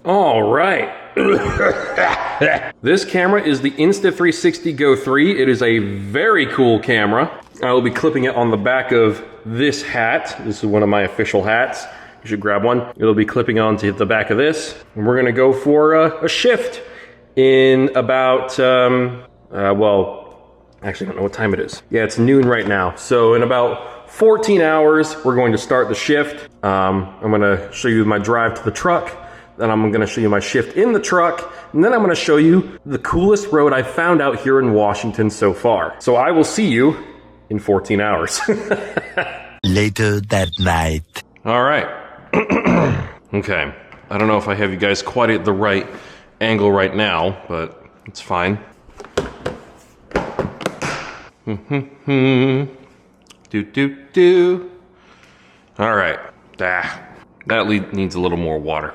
All right. This camera is the Insta360 Go 3. It is a very cool camera. I will be clipping it on the back of this hat. This is one of my official hats. You should grab one. It'll be clipping onto the back of this. And we're gonna go for a shift in about, well, actually I don't know what time it is. Yeah, it's noon right now. So in about 14 hours, we're going to start the shift. I'm gonna show you my drive to the truck. Then I'm gonna show you my shift in the truck. And then I'm gonna show you the coolest road I've found out here in Washington so far. So I will see you in 14 hours. Later that night. All right. Okay. I don't know if I have you guys quite at the right angle right now, but it's fine. Do. All right. That needs a little more water.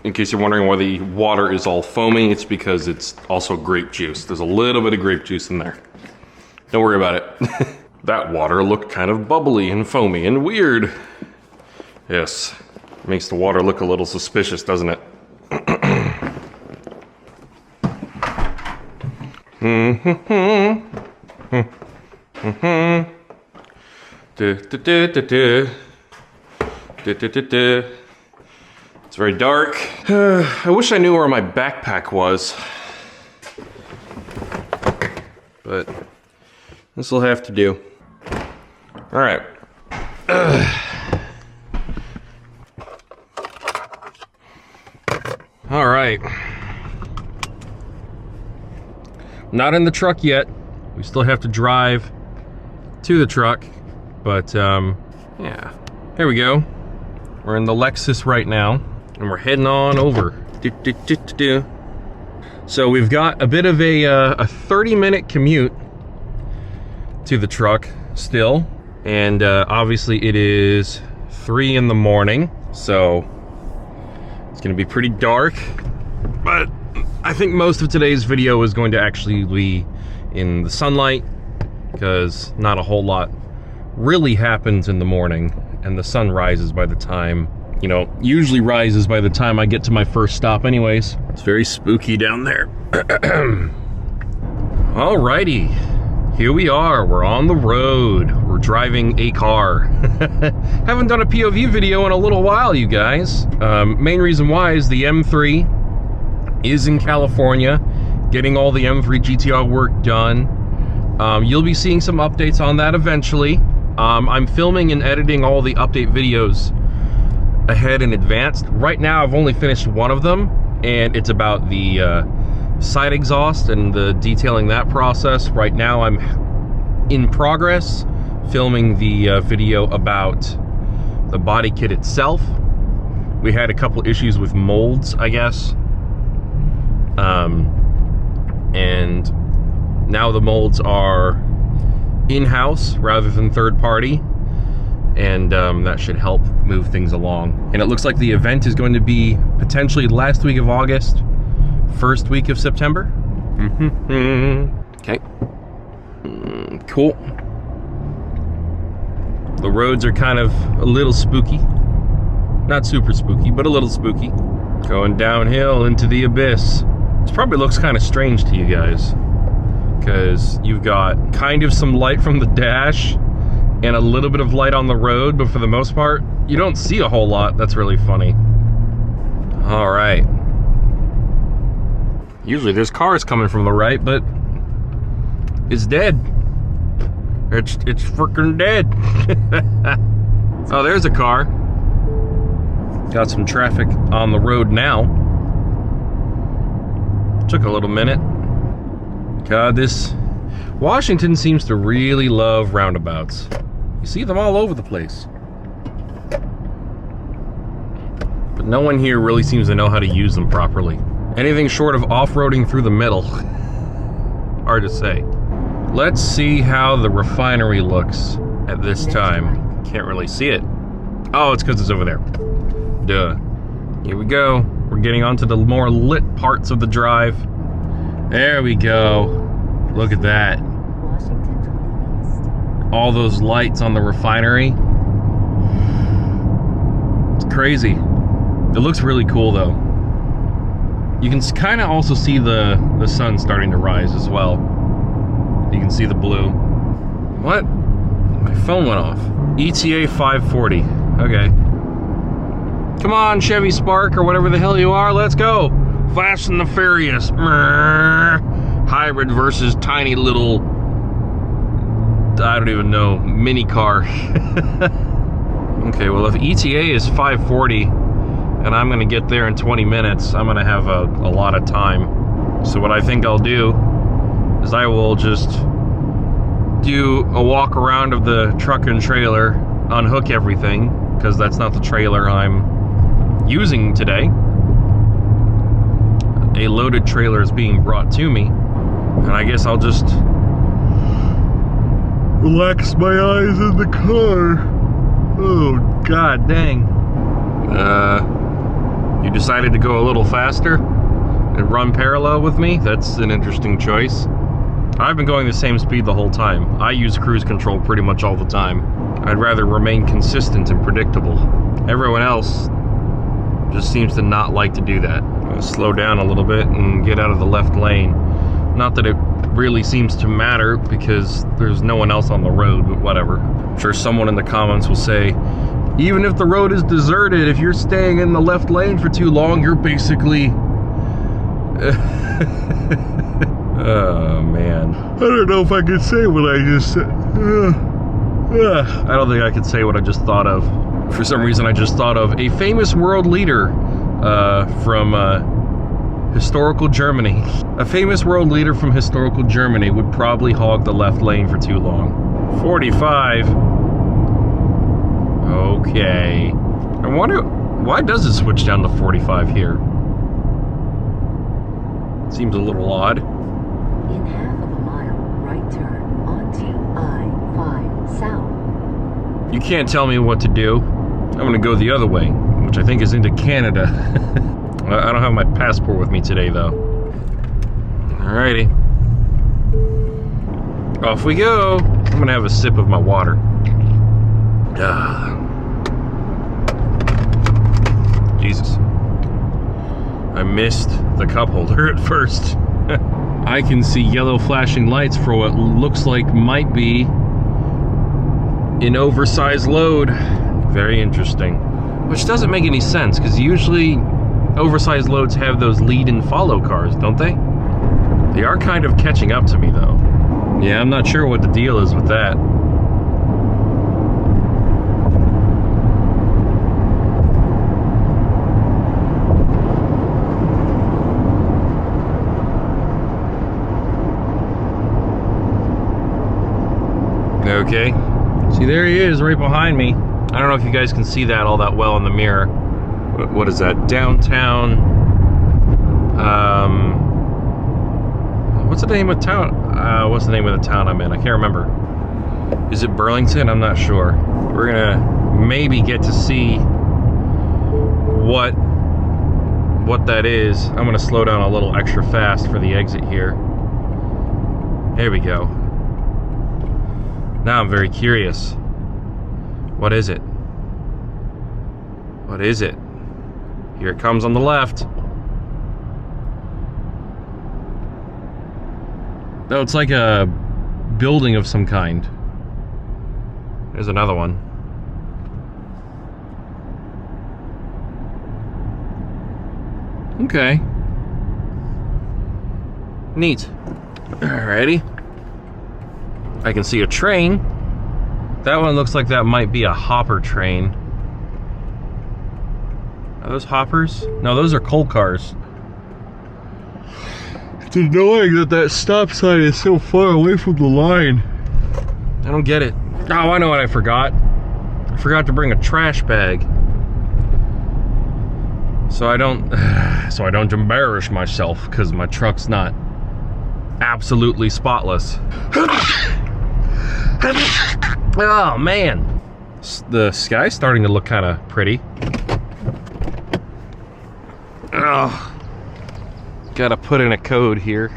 In case you're wondering why the water is all foamy, it's because it's also grape juice. There's a little bit of grape juice in there. Don't worry about it. That water looked kind of bubbly and foamy and weird. Yes, makes the water look a little suspicious, doesn't it? It's very dark. I wish I knew where my backpack was. But this will have to do. All right. All right. Not in the truck yet. We still have to drive to the truck. But, yeah. Here we go. We're in the Lexus right now. And we're heading on over. So we've got a bit of a 30-minute commute to the truck still. And obviously it is 3 in the morning. So it's gonna be pretty dark. But I think most of today's video is going to actually be in the sunlight, because not a whole lot really happens in the morning. And the sun rises by the time, you know, usually rises by the time I get to my first stop anyways. It's very spooky down there. Alrighty, here we are, we're on the road. We're driving a car. Haven't done a POV video in a little while, you guys. Main reason why is the M3 is in California, getting all the M3 GTR work done. You'll be seeing some updates on that eventually. I'm filming and editing all the update videos ahead in advance. Right now I've only finished one of them, and it's about the side exhaust and the detailing that process. Right now I'm in progress filming the video about the body kit itself. We had a couple issues with molds, I guess, and now the molds are in-house rather than third-party, and that should help move things along. And it looks like the event is going to be potentially last week of August, first week of September. Okay. Cool. The roads are kind of a little spooky. Not super spooky, but a little spooky. Going downhill into the abyss. This probably looks kind of strange to you guys, because you've got kind of some light from the dash and a little bit of light on the road, but for the most part, you don't see a whole lot. That's really funny. All right. Usually there's cars coming from the right, but it's dead. It's freaking dead. Oh, there's a car. Got some traffic on the road now. Took a little minute. God, this Washington seems to really love roundabouts. You see them all over the place. But no one here really seems to know how to use them properly. Anything short of off-roading through the middle. Hard to say. Let's see how the refinery looks at this time. Can't really see it. Oh, it's because it's over there. Duh. Here we go. We're getting onto the more lit parts of the drive. There we go. Look at that. All those lights on the refinery. Crazy. It looks really cool though. You can kind of also see the sun starting to rise as well. You can see the blue. What? My phone went off. ETA 540. Okay. Come on, Chevy Spark or whatever the hell you are. Let's go. Fast and the Furious. Hybrid versus tiny little, I don't even know, mini car. Okay, well if ETA is 540 and I'm gonna get there in 20 minutes, I'm gonna have a lot of time. So what I think I'll do is I will just do a walk around of the truck and trailer, unhook everything, because that's not the trailer I'm using today. A loaded trailer is being brought to me, and I guess I'll just relax my eyes in the car. Oh, god dang. You decided to go a little faster and run parallel with me? That's an interesting choice. I've been going the same speed the whole time. I use cruise control pretty much all the time. I'd rather remain consistent and predictable. Everyone else just seems to not like to do that. I'll slow down a little bit and get out of the left lane. Not that it really seems to matter because there's no one else on the road, but whatever. I'm sure someone in the comments will say, even if the road is deserted, if you're staying in the left lane for too long, you're basically... Oh, man. I don't know if I could say what I just said. I don't think I could say what I just thought of. For some reason, I just thought of a famous world leader from historical Germany. A famous world leader from historical Germany would probably hog the left lane for too long. 45. Okay. I wonder, why does it switch down to 45 here? Seems a little odd. In half of a mile, right turn onto I-5 South. You can't tell me what to do. I'm gonna go the other way, which I think is into Canada. I don't have my passport with me today, though. Alrighty. Off we go. I'm gonna have a sip of my water. Jesus. I missed the cup holder at first. I can see yellow flashing lights for what looks like might be an oversized load. Very interesting. Which doesn't make any sense, because usually oversized loads have those lead and follow cars, don't they? They are kind of catching up to me, though. Yeah, I'm not sure what the deal is with that. Okay. See, there he is right behind me. I don't know if you guys can see that all that well in the mirror. What is that? Downtown. What's the name of town? What's the name of the town I'm in? I can't remember. Is it Burlington? I'm not sure. We're gonna maybe get to see what that is. I'm gonna slow down a little extra fast for the exit here. There we go. Now I'm very curious. What is it? What is it? Here it comes on the left. No, it's like a building of some kind. There's another one. Okay. Neat. Alrighty. I can see a train. That one looks like that might be a hopper train. Are those hoppers? No, those are coal cars. It's annoying that that stop sign is so far away from the line. I don't get it. Oh, I know what I forgot. I forgot to bring a trash bag. So I don't embarrass myself, because my truck's not absolutely spotless. Oh man, the sky's starting to look kind of pretty. Oh, gotta put in a code here.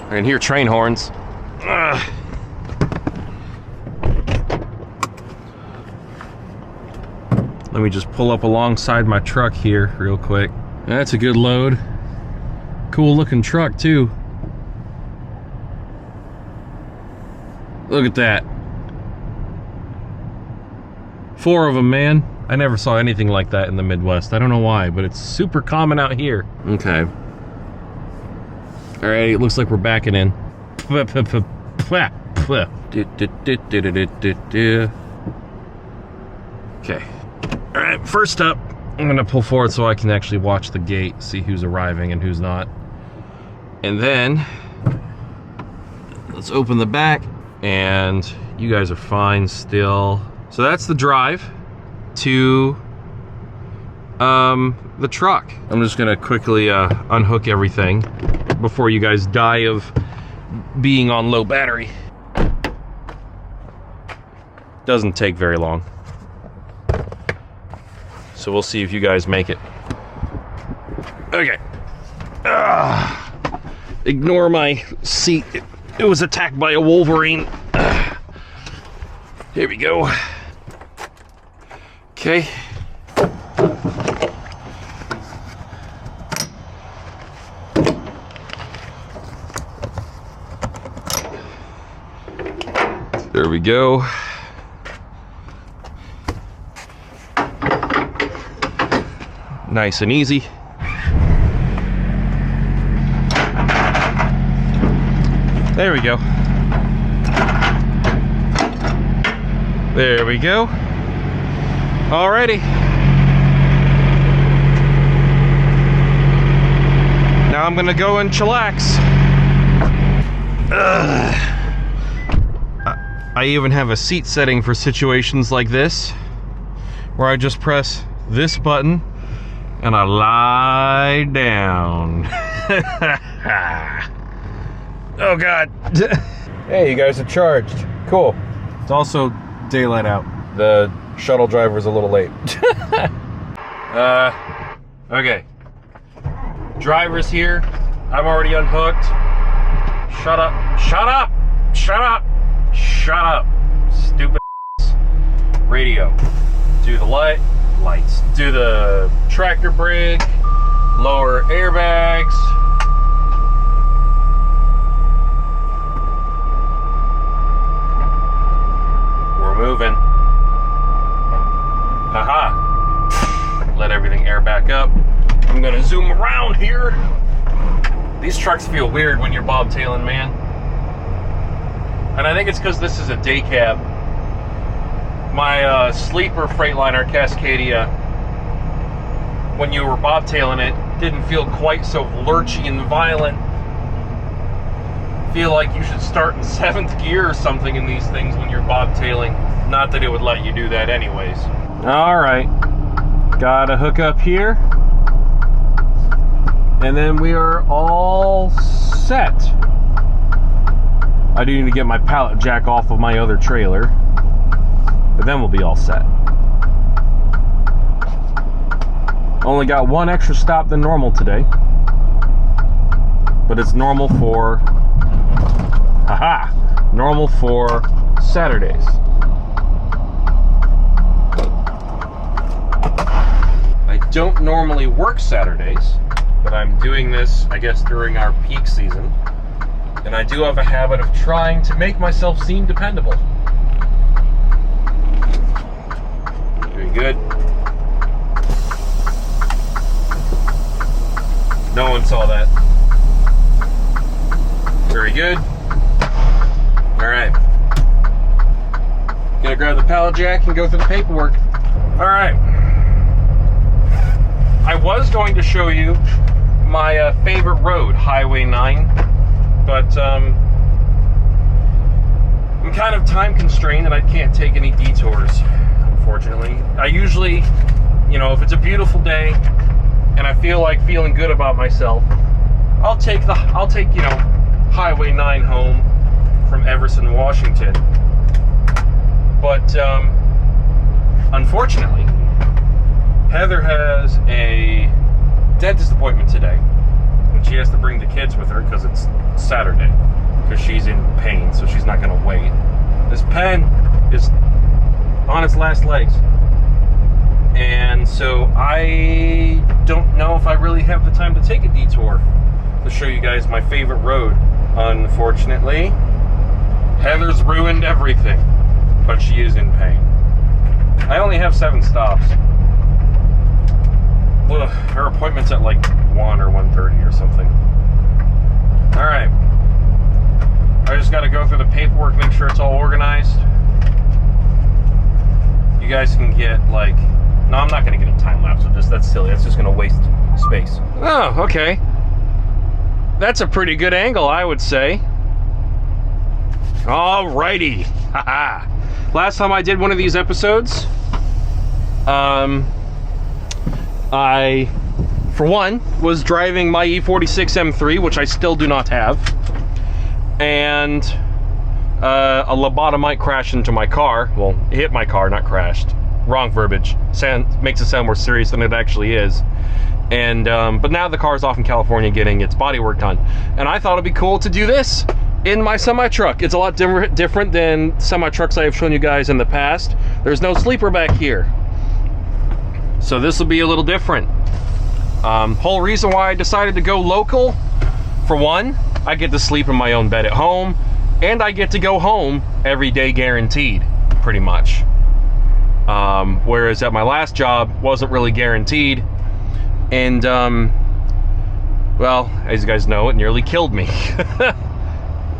I can hear train horns. Let me just pull up alongside my truck here real quick. That's a good load. Cool looking truck too. Look at that. 4 of them, man. I never saw anything like that in the Midwest. I don't know why, but it's super common out here. Okay. All right, it looks like we're backing in. Okay. All right, first up, I'm gonna pull forward so I can actually watch the gate, see who's arriving and who's not. And then, let's open the back, and you guys are fine still. So that's the drive to the truck. I'm just gonna quickly unhook everything before you guys die of being on low battery. Doesn't take very long. So we'll see if you guys make it. Okay. Ignore my seat. It was attacked by a Wolverine. Here we go. Okay. There we go. Nice and easy. There we go. There we go. Alrighty. Now I'm gonna go and chillax. I even have a seat setting for situations like this, where I just press this button and I lie down. Oh God. Hey, you guys are charged. Cool. It's also daylight out. The shuttle driver's a little late. Okay. Driver's here. I'm already unhooked. Shut up. Shut up. Shut up. Shut up. Stupid radio. Do the lights. Do the tractor brake. Lower airbags. We're moving. Haha. Let everything air back up. I'm gonna zoom around here. These trucks feel weird when you're bobtailing, man. And I think it's because this is a day cab. My sleeper Freightliner Cascadia, when you were bobtailing it, didn't feel quite so lurchy and violent. Feel like you should start in 7th gear or something in these things when you're bobtailing. Not that it would let you do that anyways. All right, gotta hook up here. And then we are all set. I do need to get my pallet jack off of my other trailer, but then we'll be all set. Only got one extra stop than normal today, but it's normal for, normal for Saturdays. I don't normally work Saturdays, but I'm doing this, I guess, during our peak season. And I do have a habit of trying to make myself seem dependable. Very good. No one saw that. Very good. All right. Gonna grab the pallet jack and go through the paperwork. All right. I was going to show you my favorite road, Highway 9. But I'm kind of time constrained and I can't take any detours, unfortunately. I usually, you know, if it's a beautiful day and I feel like feeling good about myself, I'll take you know, Highway 9 home from Everson, Washington. But unfortunately, Heather has a dentist appointment today. She has to bring the kids with her because it's Saturday. because she's in pain, so she's not gonna wait. This pen is on its last legs, and so I don't know if I really have the time to take a detour to show you guys my favorite road. Unfortunately, Heather's ruined everything, but she is in pain. I only have 7 stops. Ugh, her appointment's at like 1 or 1:30 or something. All right, I just got to go through the paperwork, make sure it's all organized. You guys can get like, no, I'm not going to get a time lapse with this. That's silly. That's just going to waste space. Oh, okay. That's a pretty good angle, I would say. Alrighty. Haha. Last time I did one of these episodes, I, for one, was driving my E46 M3, which I still do not have, and a lobotomite crashed into my car. Well, it hit my car, not crashed. Wrong verbiage. Makes it sound more serious than it actually is. And but now the car's off in California getting its bodywork done, and I thought it'd be cool to do this in my semi-truck. It's a lot different than semi-trucks I have shown you guys in the past. There's no sleeper back here, so this will be a little different. Whole reason why I decided to go local, for one, I get to sleep in my own bed at home, and I get to go home every day guaranteed, pretty much. Whereas at my last job, wasn't really guaranteed. And, well, as you guys know, it nearly killed me.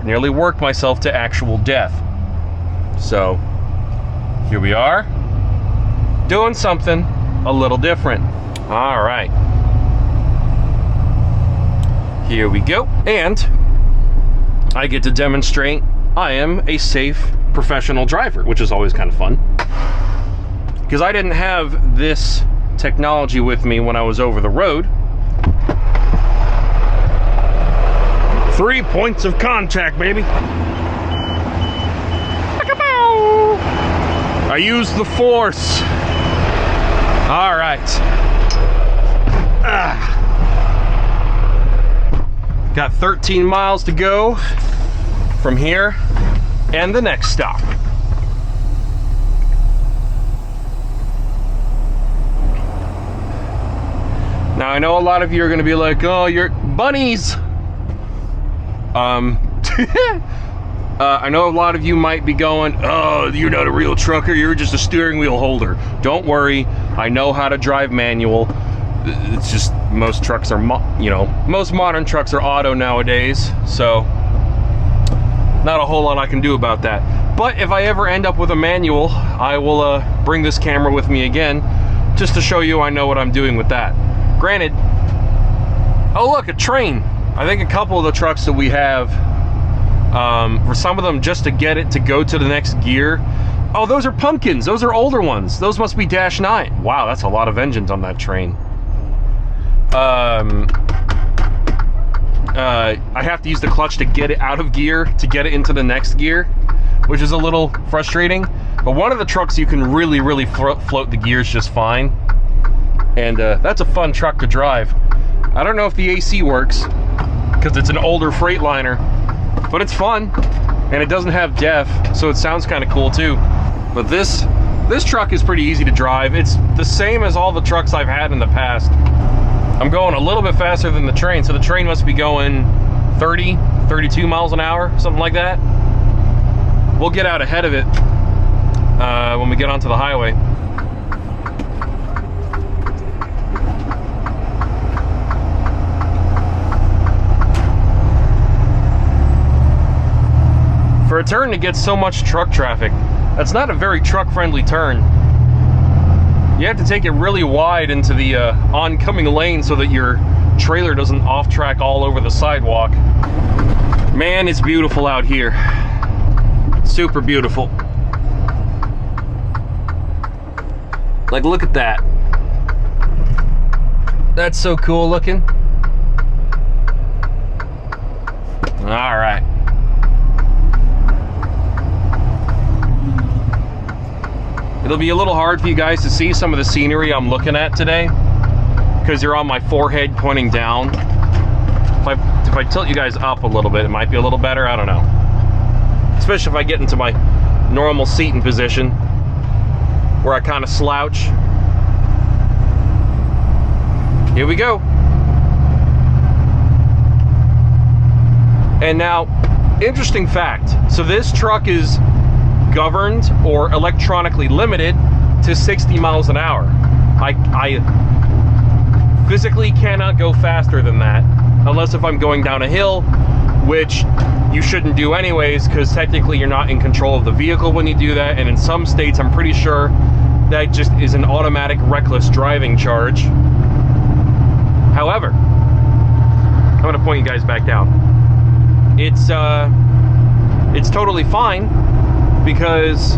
Nearly worked myself to actual death. So, here we are, doing something a little different. All right. Here we go. And I get to demonstrate I am a safe professional driver, which is always kind of fun. Because I didn't have this technology with me when I was over the road. 3 points of contact, baby. I use the force. All right. Got 13 miles to go from here and the next stop. Now, I know a lot of you are going to be like, oh, you're bunnies. I know a lot of you might be going, oh, you're not a real trucker, you're just a steering wheel holder. Don't worry, I know how to drive manual. It's just most trucks are, most modern trucks are auto nowadays, so not a whole lot I can do about that. But if I ever end up with a manual, I will bring this camera with me again, just to show you I know what I'm doing with that. Granted, oh look, a train. I think a couple of the trucks that we have, for some of them, just to get it to go to the next gear. Oh, those are pumpkins. Those are older ones. Those must be Dash 9. Wow, that's a lot of engines on that train. I have to use the clutch to get it out of gear, to get it into the next gear, which is a little frustrating. But one of the trucks you can really, really float the gears just fine. And that's a fun truck to drive. I don't know if the AC works, because it's an older Freightliner, but it's fun, and it doesn't have DEF, so it sounds kind of cool too. But this truck is pretty easy to drive. It's the same as all the trucks I've had in the past. I'm going a little bit faster than the train, so the train must be going 30, 32 miles an hour, something like that. We'll get out ahead of it when we get onto the highway. For a turn to get so much truck traffic, that's not a very truck-friendly turn. You have to take it really wide into the oncoming lane so that your trailer doesn't off-track all over the sidewalk. Man, it's beautiful out here. Super beautiful. Like, look at that. That's so cool looking. All right. It'll be a little hard for you guys to see some of the scenery I'm looking at today, because you're on my forehead pointing down. If If I tilt you guys up a little bit, it might be a little better. I don't know. Especially if I get into my normal seating position where I kind of slouch. Here we go. And now, interesting fact. So this truck is governed or electronically limited to 60 miles an hour. I physically cannot go faster than that unless if I'm going down a hill, which you shouldn't do anyways, because technically you're not in control of the vehicle when you do that, and in some states I'm pretty sure that just is an automatic reckless driving charge. However, I'm going to point you guys back down. It's totally fine because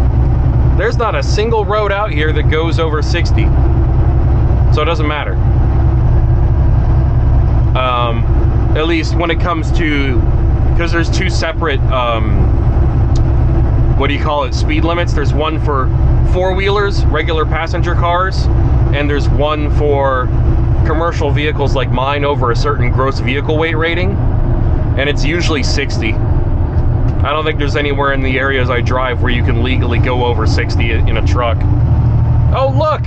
there's not a single road out here that goes over 60, so it doesn't matter. At least when it comes to, because there's two separate what do you call it, speed limits. There's one for four-wheelers, regular passenger cars, and there's one for commercial vehicles like mine over a certain gross vehicle weight rating, and it's usually 60. I don't think there's anywhere in the areas I drive where you can legally go over 60 in a truck. Oh look!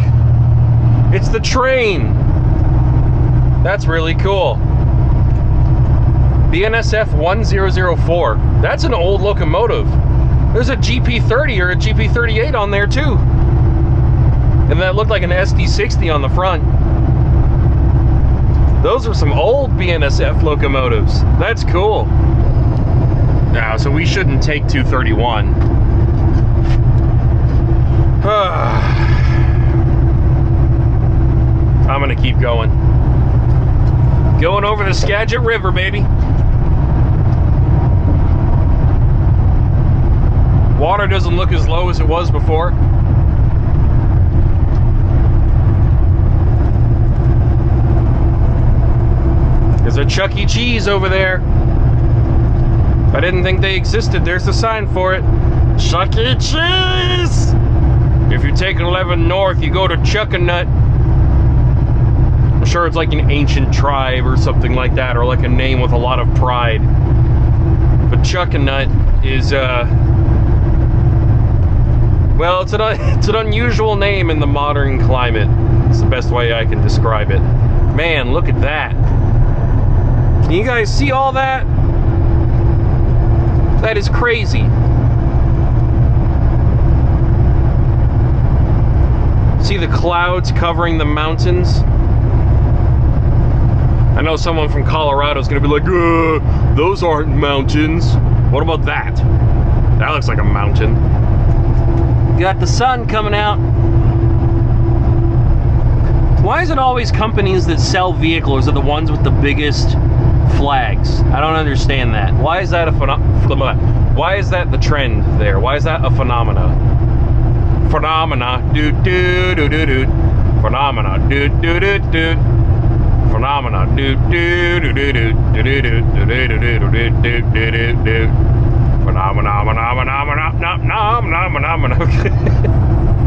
It's the train! That's really cool. BNSF 1004. That's an old locomotive. There's a GP30 or a GP38 on there too. And that looked like an SD60 on the front. Those are some old BNSF locomotives. That's cool. Now, so we shouldn't take 231. I'm gonna keep going. Going over the Skagit River, baby. Water doesn't look as low as it was before. There's a Chuck E. Cheese over there. I didn't think they existed. There's a sign for it. Chuck E. Cheese! If you take 11 north, you go to Chuckanut. I'm sure it's like an ancient tribe or something like that, or like a name with a lot of pride. But Chuckanut is, well, it's an unusual name in the modern climate. It's the best way I can describe it. Man, look at that. Can you guys see all that? That is crazy. See the clouds covering the mountains? I know someone from Colorado is going to be like, those aren't mountains. What about that? That looks like a mountain. Got the sun coming out. Why is it always companies that sell vehicles are the ones with the biggest flags? I don't understand that. Why is that why is that the trend there? Why is that a phenomena? Phenomena, do do do do do. Phenomena, do do do do. Phenomena, do do do do do do do do do do do do do do. Phenomena.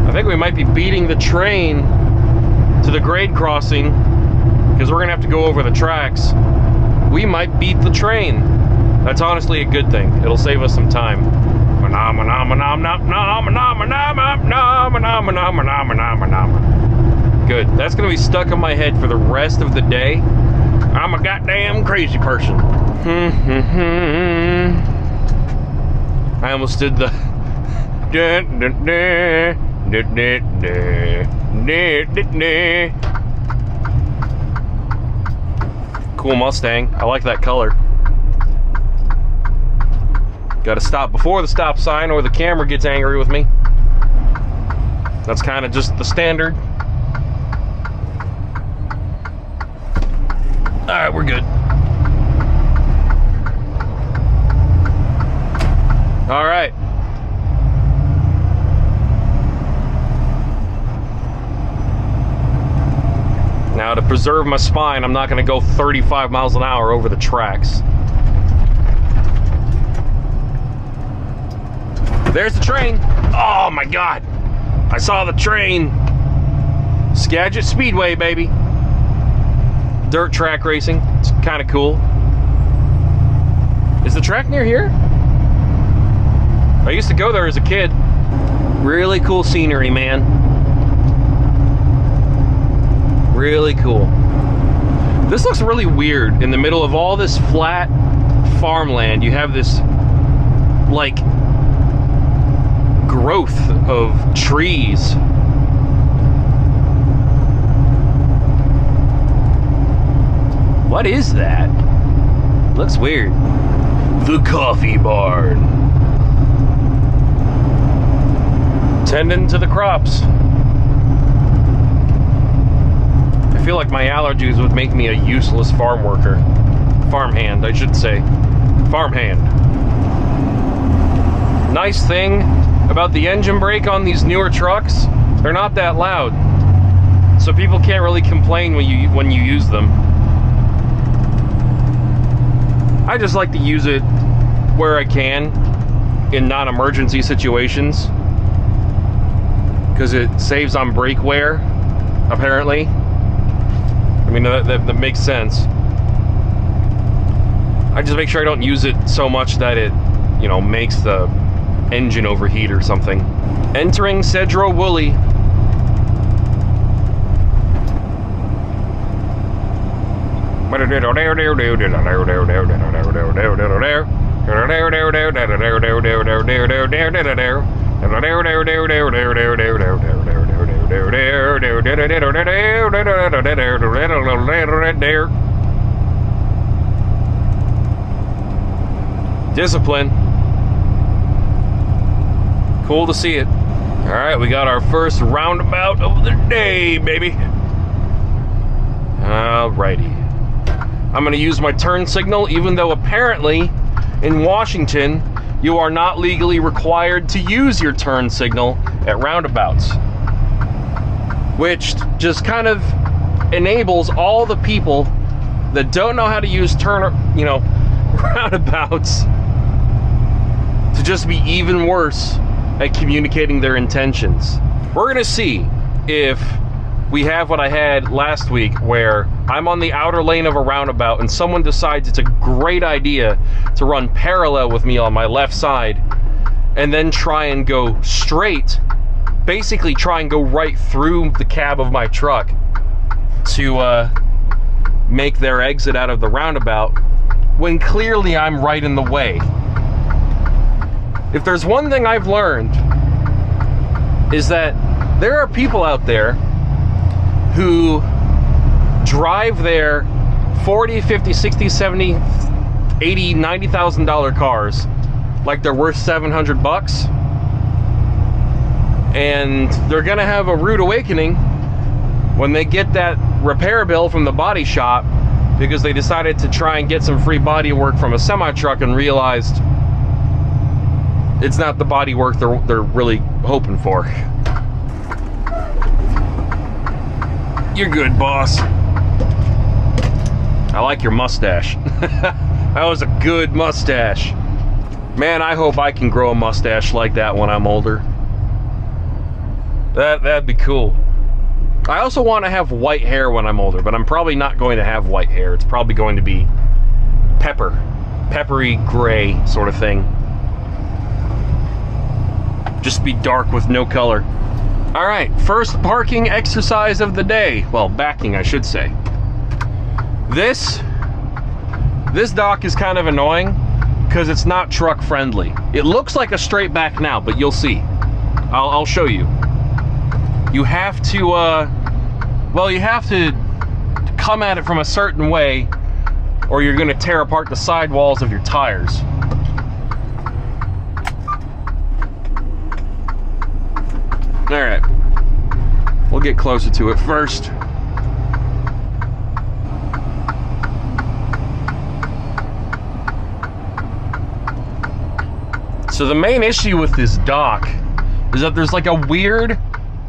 I think we might be beating the train to the grade crossing because we're gonna have to go over the tracks. We might beat the train. That's honestly a good thing. It'll save us some time. Good. That's gonna be stuck in my head for the rest of the day. I'm a goddamn crazy person. I almost did the cool Mustang. I like that color. Got to stop before the stop sign or the camera gets angry with me. That's kind of just the standard. Alright, we're good. Alright. Now, to preserve my spine, I'm not going to go 35 miles an hour over the tracks. There's the train. Oh my God. I saw the train. Skagit Speedway, baby. Dirt track racing. It's kind of cool. Is the track near here? I used to go there as a kid. Really cool scenery, man. Really cool. This looks really weird. In the middle of all this flat farmland, you have this, like, growth of trees. What is that? Looks weird. The coffee barn. Tending to the crops. I feel like my allergies would make me a useless farm worker. Farmhand, I should say. Farmhand. Nice thing about the engine brake on these newer trucks, they're not that loud. So people can't really complain when you use them. I just like to use it where I can in non-emergency situations because it saves on brake wear, apparently. I mean, that makes sense. I just make sure I don't use it so much that it, you know, makes the engine overheat or something. Entering Cedro Woolley. Discipline. Cool to see it. All right, we got our first roundabout of the day, baby. Alrighty. I'm gonna use my turn signal, even though apparently in Washington, you are not legally required to use your turn signal at roundabouts. Which just kind of enables all the people that don't know how to use roundabouts to just be even worse at communicating their intentions. We're gonna see if we have what I had last week, where I'm on the outer lane of a roundabout and someone decides it's a great idea to run parallel with me on my left side and then try and go straight, basically try and go right through the cab of my truck to make their exit out of the roundabout when clearly I'm right in the way. If there's one thing I've learned, is that there are people out there who drive their $40, $50, $60, $70, $80, $90,000 cars like they're worth $700, and they're gonna have a rude awakening when they get that repair bill from the body shop because they decided to try and get some free body work from a semi-truck and realized it's not the body work they're really hoping for. You're good, boss. I like your mustache. That was a good mustache. Man, I hope I can grow a mustache like that when I'm older. That'd be cool. I also want to have white hair when I'm older, but I'm probably not going to have white hair. It's probably going to be peppery gray sort of thing. Just be dark with no color. All right, first parking exercise of the day. Well, backing, I should say. This dock is kind of annoying because it's not truck friendly. It looks like a straight back now, but you'll see. I'll show you. You have to, you have to come at it from a certain way or you're gonna tear apart the sidewalls of your tires. All right, we'll get closer to it first. So the main issue with this dock is that there's like a weird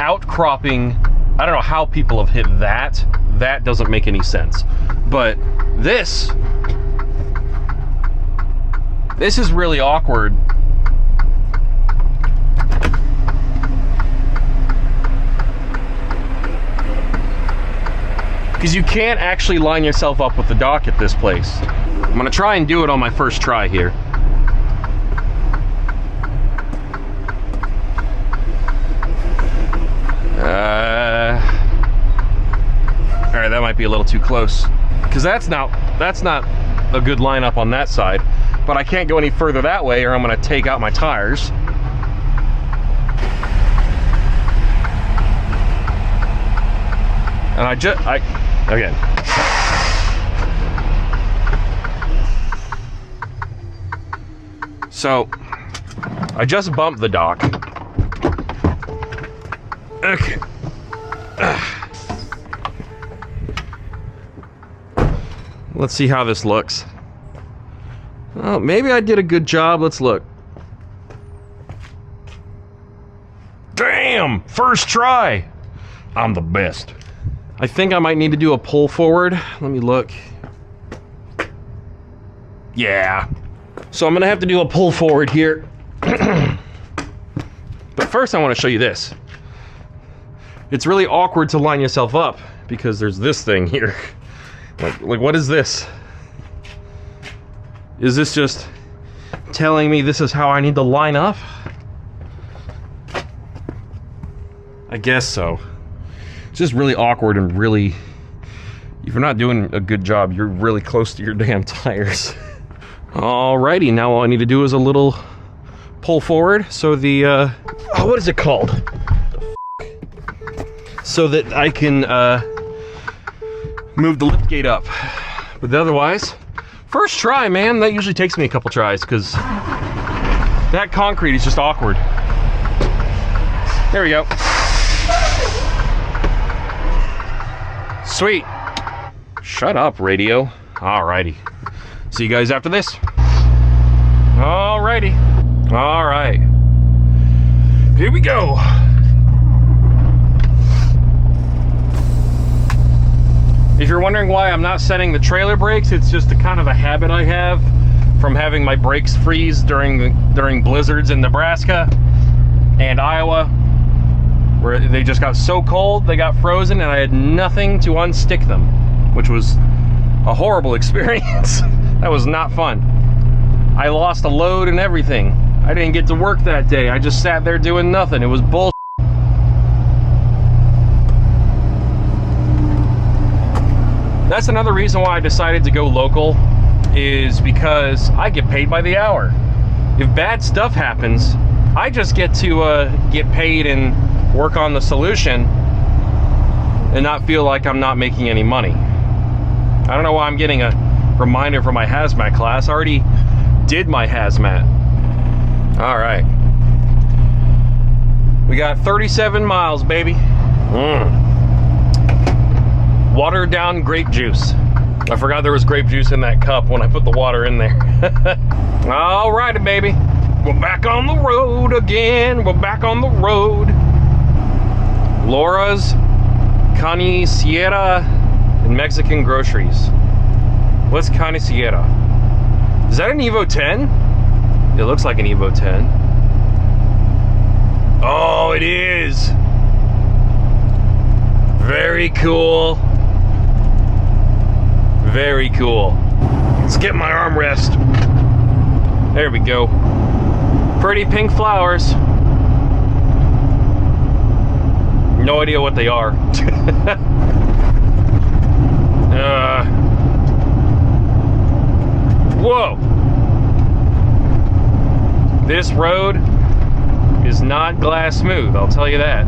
outcropping. I don't know how people have hit that. That doesn't make any sense. But this is really awkward. Because you can't actually line yourself up with the dock at this place. I'm gonna try and do it on my first try here. All right, that might be a little too close, because that's not a good lineup on that side. But I can't go any further that way, or I'm gonna take out my tires. And again. So, I just bumped the dock. Okay. Let's see how this looks. Oh, maybe I did a good job. Let's look. Damn! First try! I'm the best. I think I might need to do a pull forward. Let me look. Yeah. So I'm gonna have to do a pull forward here. But first I want to show you this. It's really awkward to line yourself up because there's this thing here. Like what is this? Is this just telling me this is how I need to line up? I guess so. It's just really awkward and really, if you're not doing a good job, you're really close to your damn tires. Alrighty, now all I need to do is a little pull forward so the, oh, what is it called? So that I can move the lift gate up. But otherwise, first try, man, that usually takes me a couple tries because that concrete is just awkward. There we go. Sweet. Shut up, radio. Alrighty. See you guys after this. Alrighty. Alright. Here we go. If you're wondering why I'm not setting the trailer brakes, it's just a kind of a habit I have from having my brakes freeze during blizzards in Nebraska and Iowa, where they just got so cold, they got frozen, and I had nothing to unstick them, which was a horrible experience. That was not fun. I lost a load and everything. I didn't get to work that day. I just sat there doing nothing. It was bullshit. That's another reason why I decided to go local, is because I get paid by the hour. If bad stuff happens, I just get to get paid and work on the solution and not feel like I'm not making any money. I don't know why I'm getting a reminder for my hazmat class. I already did my hazmat. All right. We got 37 miles, baby. Watered down grape juice. I forgot there was grape juice in that cup when I put the water in there. All righty, baby. We're back on the road again. We're back on the road. Laura's Carne Sierra and Mexican groceries. What's Carne Sierra? Is that an Evo 10? It looks like an Evo 10. Oh, it is. Very cool. Very cool. Let's get my armrest. There we go. Pretty pink flowers. No idea what they are. Whoa. This road is not glass smooth, I'll tell you that.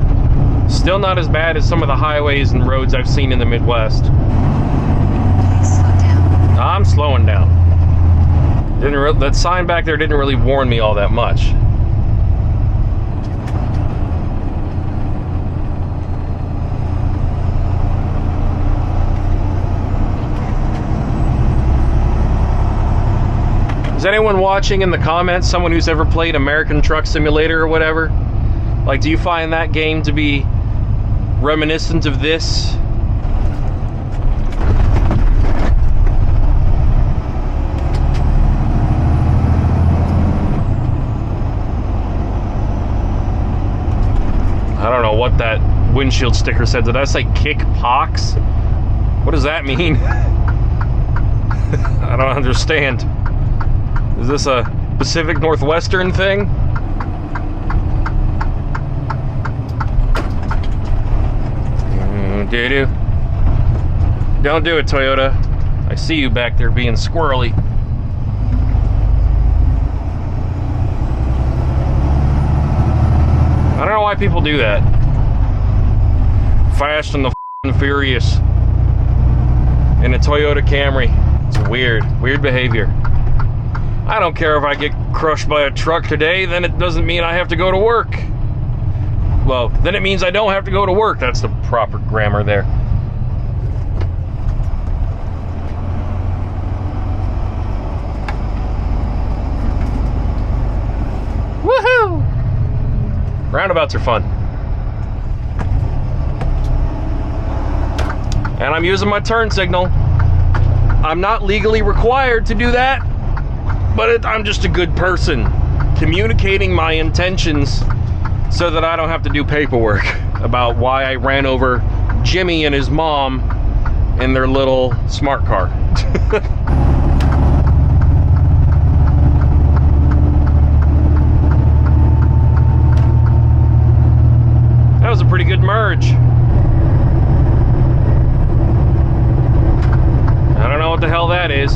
Still not as bad as some of the highways and roads I've seen in the Midwest. I'm slowing down. That sign back there didn't really warn me all that much. Is anyone watching in the comments, someone who's ever played American Truck Simulator or whatever? Like, do you find that game to be reminiscent of this? I don't know what that windshield sticker said. Did I say kick pox? What does that mean? I don't understand. Is this a Pacific Northwestern thing? Doo-doo. Don't do it, Toyota. I see you back there being squirrely. I don't know why people do that. Fast and the Furious in a Toyota Camry. It's weird behavior. I don't care if I get crushed by a truck today, then it doesn't mean I have to go to work. Well, then it means I don't have to go to work. That's the proper grammar there. Woohoo! Roundabouts are fun. And I'm using my turn signal. I'm not legally required to do that, but I'm just a good person, communicating my intentions so that I don't have to do paperwork about why I ran over Jimmy and his mom in their little smart car. That was a pretty good merge. I don't know what the hell that is.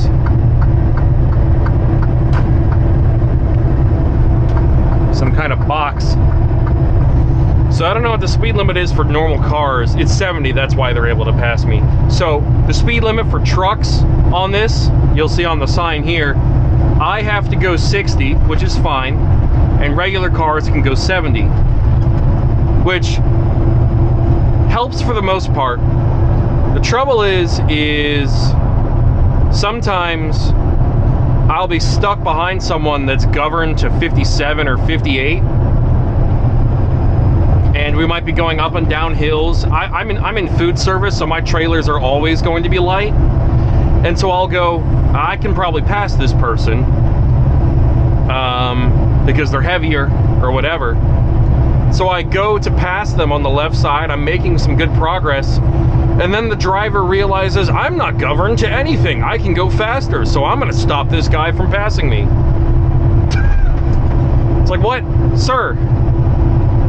Some kind of box. So I don't know what the speed limit is for normal cars. It's 70, that's why they're able to pass me. So the speed limit for trucks on this, you'll see on the sign here, I have to go 60, which is fine, and regular cars can go 70, which helps for the most part. The trouble is sometimes I'll be stuck behind someone that's governed to 57 or 58, and we might be going up and down hills. I'm in food service, so my trailers are always going to be light, and so I'll go, I can probably pass this person because they're heavier or whatever. So I go to pass them on the left side. I'm making some good progress, and then the driver realizes I'm not governed to anything. I can go faster, so I'm gonna stop this guy from passing me. It's like, what? Sir,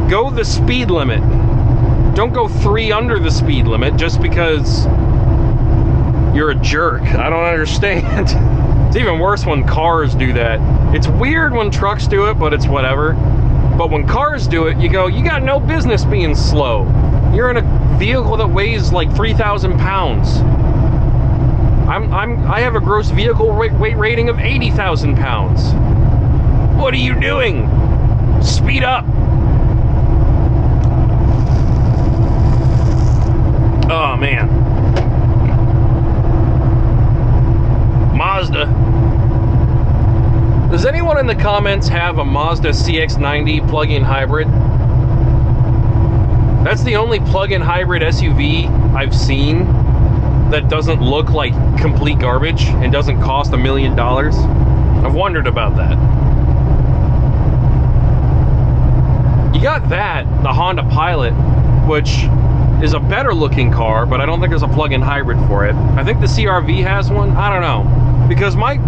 go the speed limit. Don't go 3 under the speed limit just because you're a jerk. I don't understand. It's even worse when cars do that. It's weird when trucks do it, but it's whatever. But when cars do it, you go, you got no business being slow. You're in a vehicle that weighs like 3,000 pounds. I have a gross vehicle weight rating of 80,000 pounds. What are you doing? Speed up. Oh man. Mazda. Does anyone in the comments have a Mazda CX-90 plug-in hybrid? That's the only plug-in hybrid SUV I've seen that doesn't look like complete garbage and doesn't cost $1 million. I've wondered about that. You got that, the Honda Pilot, which is a better looking car, but I don't think there's a plug-in hybrid for it. I think the CR-V has one. I don't know, because my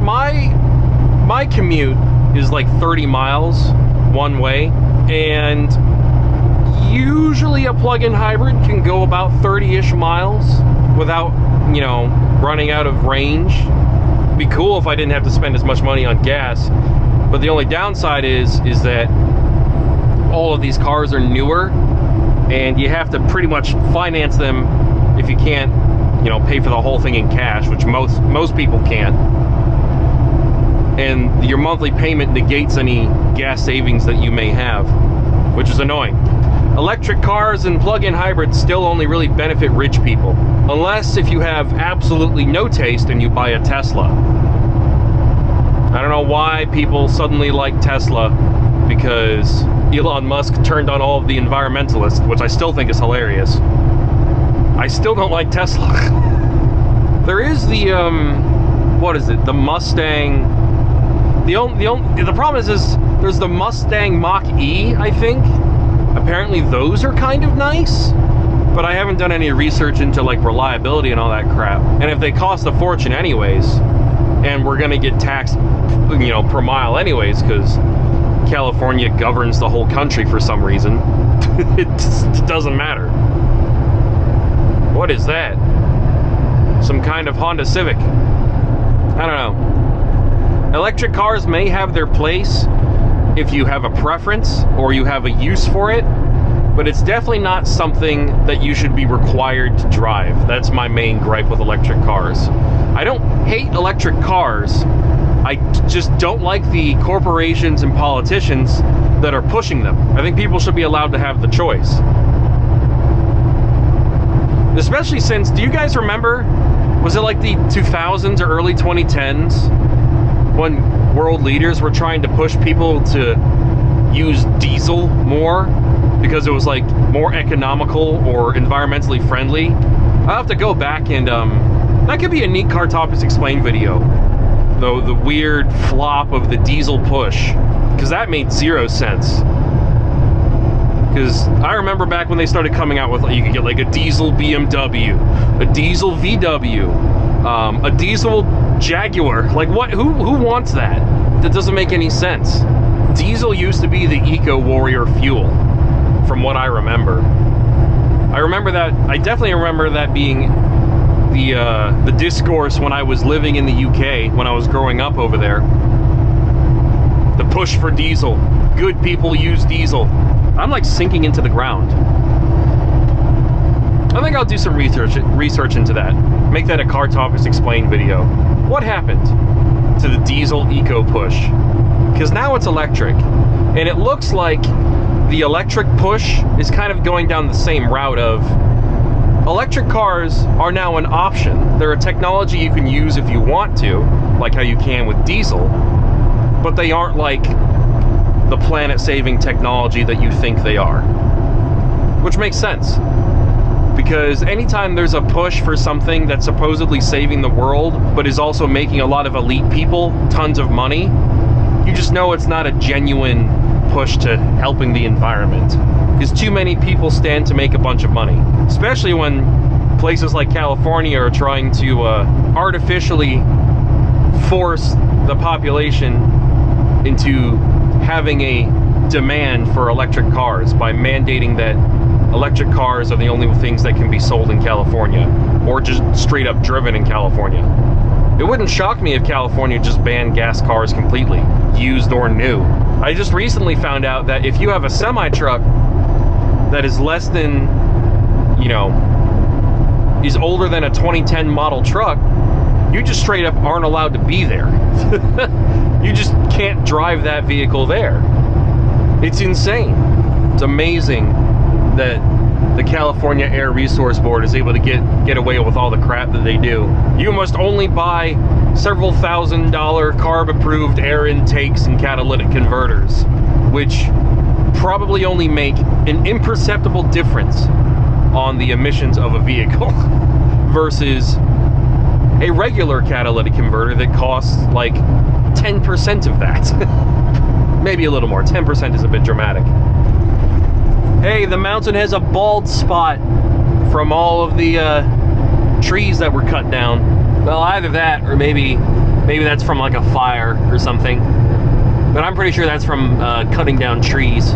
commute is like 30 miles one way, and usually a plug-in hybrid can go about 30-ish miles without, you know, running out of range. It'd be cool if I didn't have to spend as much money on gas, but the only downside is that all of these cars are newer, and you have to pretty much finance them if you can't, you know, pay for the whole thing in cash, which most people can't. And your monthly payment negates any gas savings that you may have, which is annoying. Electric cars and plug-in hybrids still only really benefit rich people, unless if you have absolutely no taste and you buy a Tesla. I don't know why people suddenly like Tesla, because Elon Musk turned on all of the environmentalists, which I still think is hilarious. I still don't like Tesla. There is the, what is it? The Mustang. The problem is there's the Mustang Mach-E, I think. Apparently those are kind of nice, but I haven't done any research into like reliability and all that crap. And if they cost a fortune anyways, and we're gonna get taxed, you know, per mile anyways, because California governs the whole country for some reason. It just doesn't matter. What is that? Some kind of Honda Civic. I don't know. Electric cars may have their place if you have a preference or you have a use for it, but it's definitely not something that you should be required to drive. That's my main gripe with electric cars. I don't hate electric cars. I just don't like the corporations and politicians that are pushing them. I think people should be allowed to have the choice. Especially since, do you guys remember, was it like the 2000s or early 2010s when world leaders were trying to push people to use diesel more because it was like more economical or environmentally friendly? I'll have to go back and that could be a neat Car Topics Explained video. Though the weird flop of the diesel push, because that made zero sense. Because I remember back when they started coming out with, like, you could get like a diesel BMW, a diesel VW, a diesel Jaguar. Like, what? Who wants that? That doesn't make any sense. Diesel used to be the eco-warrior fuel, from what I remember. I remember that. I definitely remember that being the discourse when I was living in the UK, when I was growing up over there. The push for diesel. Good people use diesel. I'm like sinking into the ground. I think I'll do some research into that. Make that a Car Topics Explained video. What happened to the diesel eco push? Because now it's electric, and it looks like the electric push is kind of going down the same route of electric cars are now an option. They're a technology you can use if you want to, like how you can with diesel, but they aren't like the planet-saving technology that you think they are. Which makes sense. Because anytime there's a push for something that's supposedly saving the world, but is also making a lot of elite people tons of money, you just know it's not a genuine push to helping the environment. Because too many people stand to make a bunch of money. Especially when places like California are trying to artificially force the population into having a demand for electric cars by mandating that electric cars are the only things that can be sold in California, or just straight up driven in California. It wouldn't shock me if California just banned gas cars completely, used or new. I just recently found out that if you have a semi-truck that is less than, you know, is older than a 2010 model truck, you just straight up aren't allowed to be there. You just can't drive that vehicle there. It's insane. It's amazing that the California Air Resource Board is able to get away with all the crap that they do. You must only buy several $1,000 CARB-approved air intakes and catalytic converters, which probably only make an imperceptible difference on the emissions of a vehicle versus a regular catalytic converter that costs like 10% of that. Maybe a little more. 10% is a bit dramatic. Hey, the mountain has a bald spot from all of the trees that were cut down. Well, either that or maybe that's from like a fire or something. But I'm pretty sure that's from cutting down trees.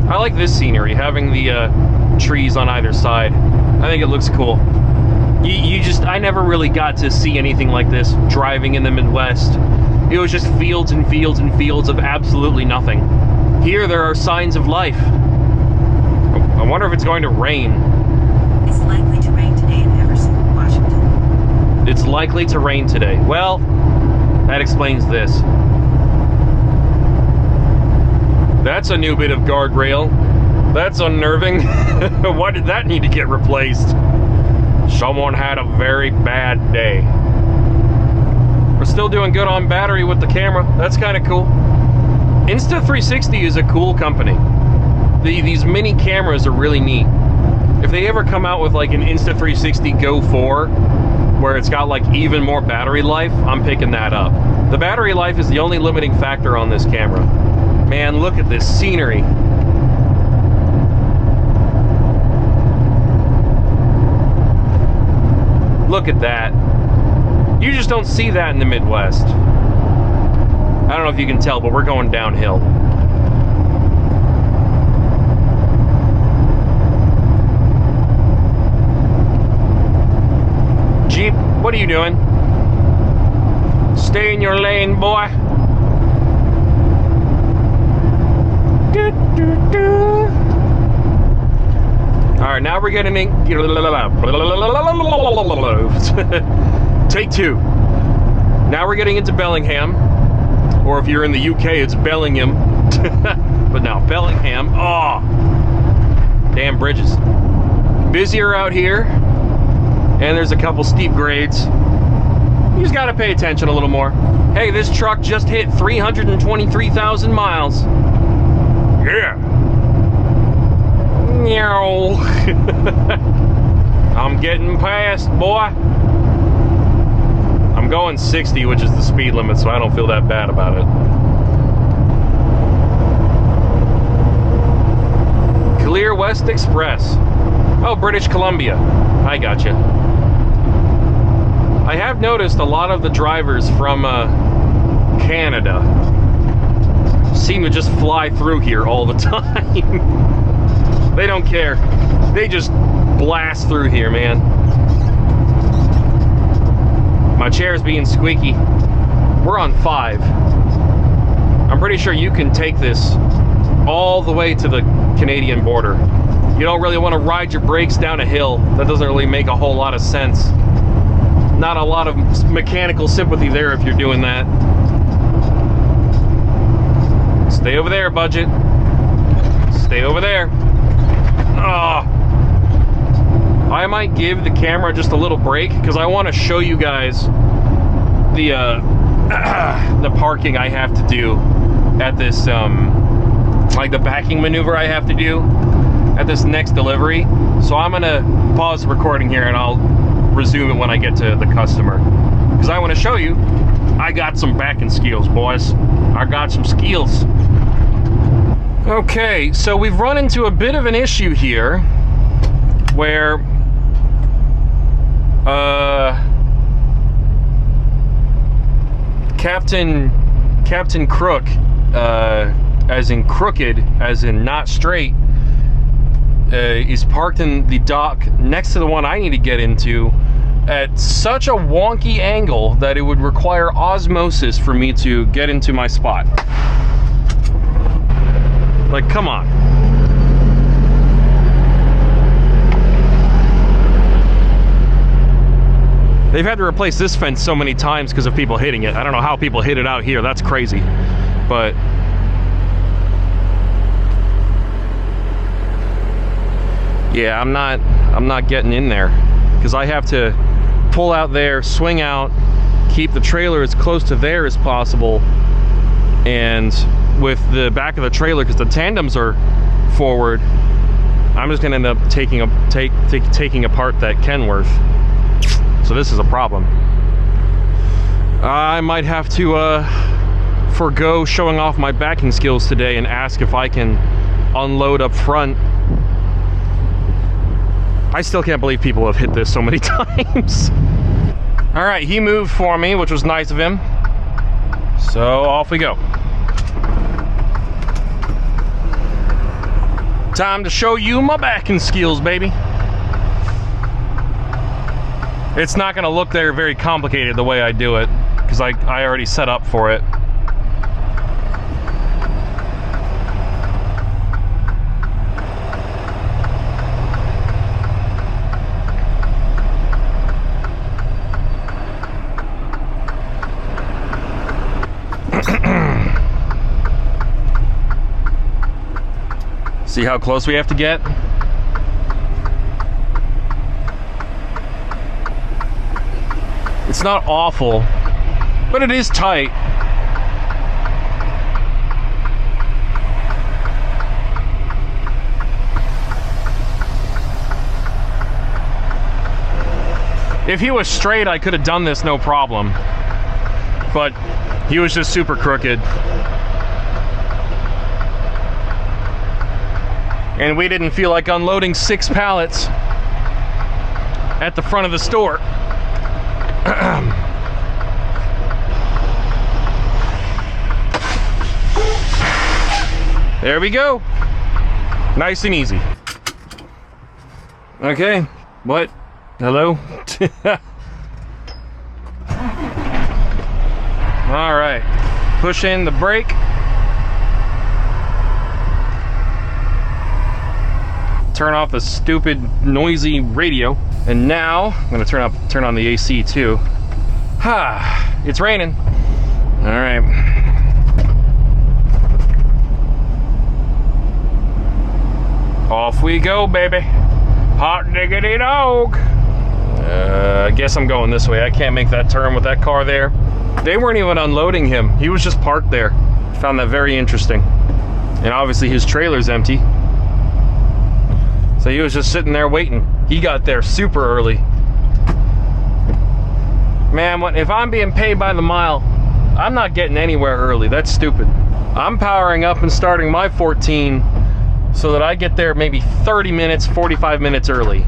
I like this scenery, having the trees on either side. I think it looks cool. I never really got to see anything like this driving in the Midwest. It was just fields and fields and fields of absolutely nothing. Here there are signs of life. I wonder if it's going to rain. It's likely to rain today in Everson, Washington. It's likely to rain today. Well, that explains this. That's a new bit of guardrail. That's unnerving. Why did that need to get replaced? Someone had a very bad day. We're still doing good on battery with the camera. That's kind of cool. Insta360 is a cool company. These mini cameras are really neat. If they ever come out with like an Insta360 Go 4, where it's got like even more battery life, I'm picking that up. The battery life is the only limiting factor on this camera. Man, look at this scenery. Look at that. You just don't see that in the Midwest. I don't know if you can tell, but we're going downhill. Jeep, what are you doing? Stay in your lane, boy. Alright, now we're getting in. Take two. Now we're getting into Bellingham. Or if you're in the UK, it's Bellingham. But now, Bellingham. Oh! Damn bridges. Busier out here. And there's a couple steep grades. You just gotta pay attention a little more. Hey, this truck just hit 323,000 miles. Yeah! Meow. I'm getting past, boy. I'm going 60, which is the speed limit, so I don't feel that bad about it. Clear West Express. Oh, British Columbia. I gotcha. I have noticed a lot of the drivers from Canada seem to just fly through here all the time. They don't care. They just blast through here, man. My chair's being squeaky. We're on 5. I'm pretty sure you can take this all the way to the Canadian border. You don't really want to ride your brakes down a hill. That doesn't really make a whole lot of sense. Not a lot of mechanical sympathy there if you're doing that. Stay over there, budget. Stay over there. Oh. I might give the camera just a little break because I want to show you guys the parking I have to do at this like the backing maneuver I have to do at this next delivery. So I'm gonna pause the recording here and I'll resume it when I get to the customer, because I want to show you I got some backing skills, boys. I got some skills. Okay, so we've run into a bit of an issue here where Captain Crook, as in crooked, as in not straight, is parked in the dock next to the one I need to get into at such a wonky angle that it would require osmosis for me to get into my spot. Like, come on. They've had to replace this fence so many times because of people hitting it. I don't know how people hit it out here. That's crazy. But yeah, I'm not getting in there because I have to pull out there, swing out, keep the trailer as close to there as possible, and with the back of the trailer, because the tandems are forward, I'm just gonna end up taking apart that Kenworth. So this is a problem. I might have to forego showing off my backing skills today and ask if I can unload up front. I still can't believe people have hit this so many times. All right, he moved for me, which was nice of him. So off we go. Time to show you my backing skills, baby. It's not gonna look there very complicated the way I do it, because I already set up for it. See how close we have to get? It's not awful, but it is tight. If he was straight, I could have done this no problem. But he was just super crooked. And we didn't feel like unloading 6 pallets at the front of the store. There we go. Nice and easy. Okay, what? Hello? All right, push in the brake. Turn off the stupid noisy radio. And now I'm gonna turn on the AC too. It's raining. All right. Off we go, baby. Hot diggity dog. I guess I'm going this way. I can't make that turn with that car there. They weren't even unloading him. He was just parked there. Found that very interesting. And obviously his trailer's empty. So he was just sitting there waiting. He got there super early. Man, if I'm being paid by the mile, I'm not getting anywhere early. That's stupid. I'm powering up and starting my 14 so that I get there maybe 30 minutes, 45 minutes early.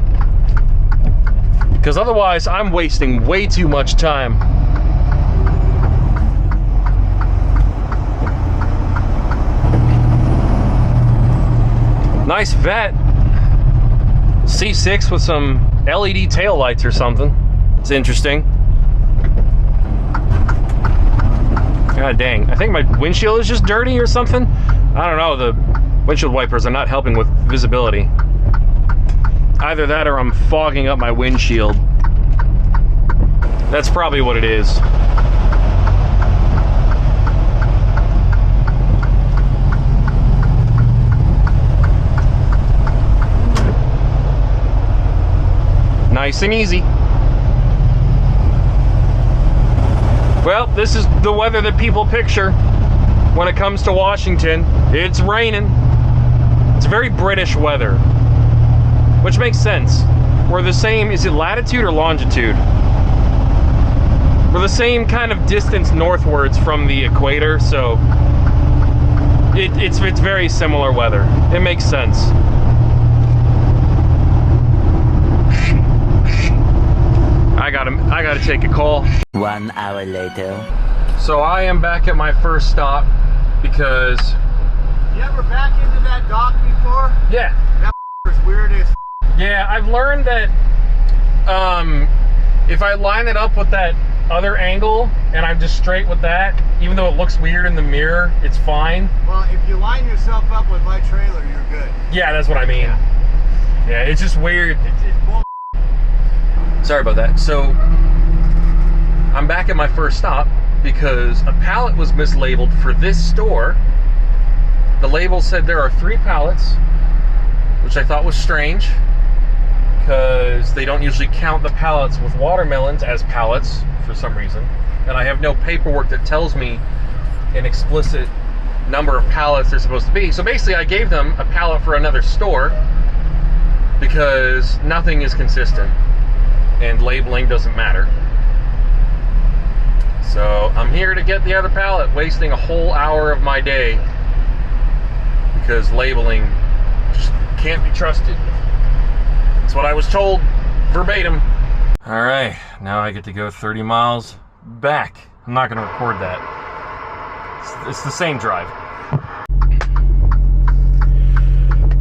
Because otherwise, I'm wasting way too much time. Nice vet. C6 with some LED taillights or something. It's interesting. God dang. I think my windshield is just dirty or something. I don't know. The windshield wipers are not helping with visibility. Either that or I'm fogging up my windshield. That's probably what it is. Nice and easy. Well, this is the weather that people picture when it comes to Washington. It's raining. It's very British weather, which makes sense. We're the same, is it latitude or longitude? We're the same kind of distance northwards from the equator, so it's very similar weather. It makes sense. I gotta take a call. 1 hour later. So I am back at my first stop because... You ever back into that dock before? Yeah. That is weird as Yeah, I've learned that if I line it up with that other angle and I'm just straight with that, even though it looks weird in the mirror, it's fine. Well, if you line yourself up with my trailer, you're good. Yeah, that's what I mean. Yeah, it's just weird. It's bull. Sorry about that. So I'm back at my first stop because a pallet was mislabeled for this store. The label said there are 3 pallets, which I thought was strange because they don't usually count the pallets with watermelons as pallets for some reason. And I have no paperwork that tells me an explicit number of pallets they're supposed to be. So basically I gave them a pallet for another store because nothing is consistent and labeling doesn't matter. So I'm here to get the other pallet, wasting a whole hour of my day because labeling just can't be trusted. That's what I was told verbatim. All right, now I get to go 30 miles back. I'm not gonna record that. It's the same drive.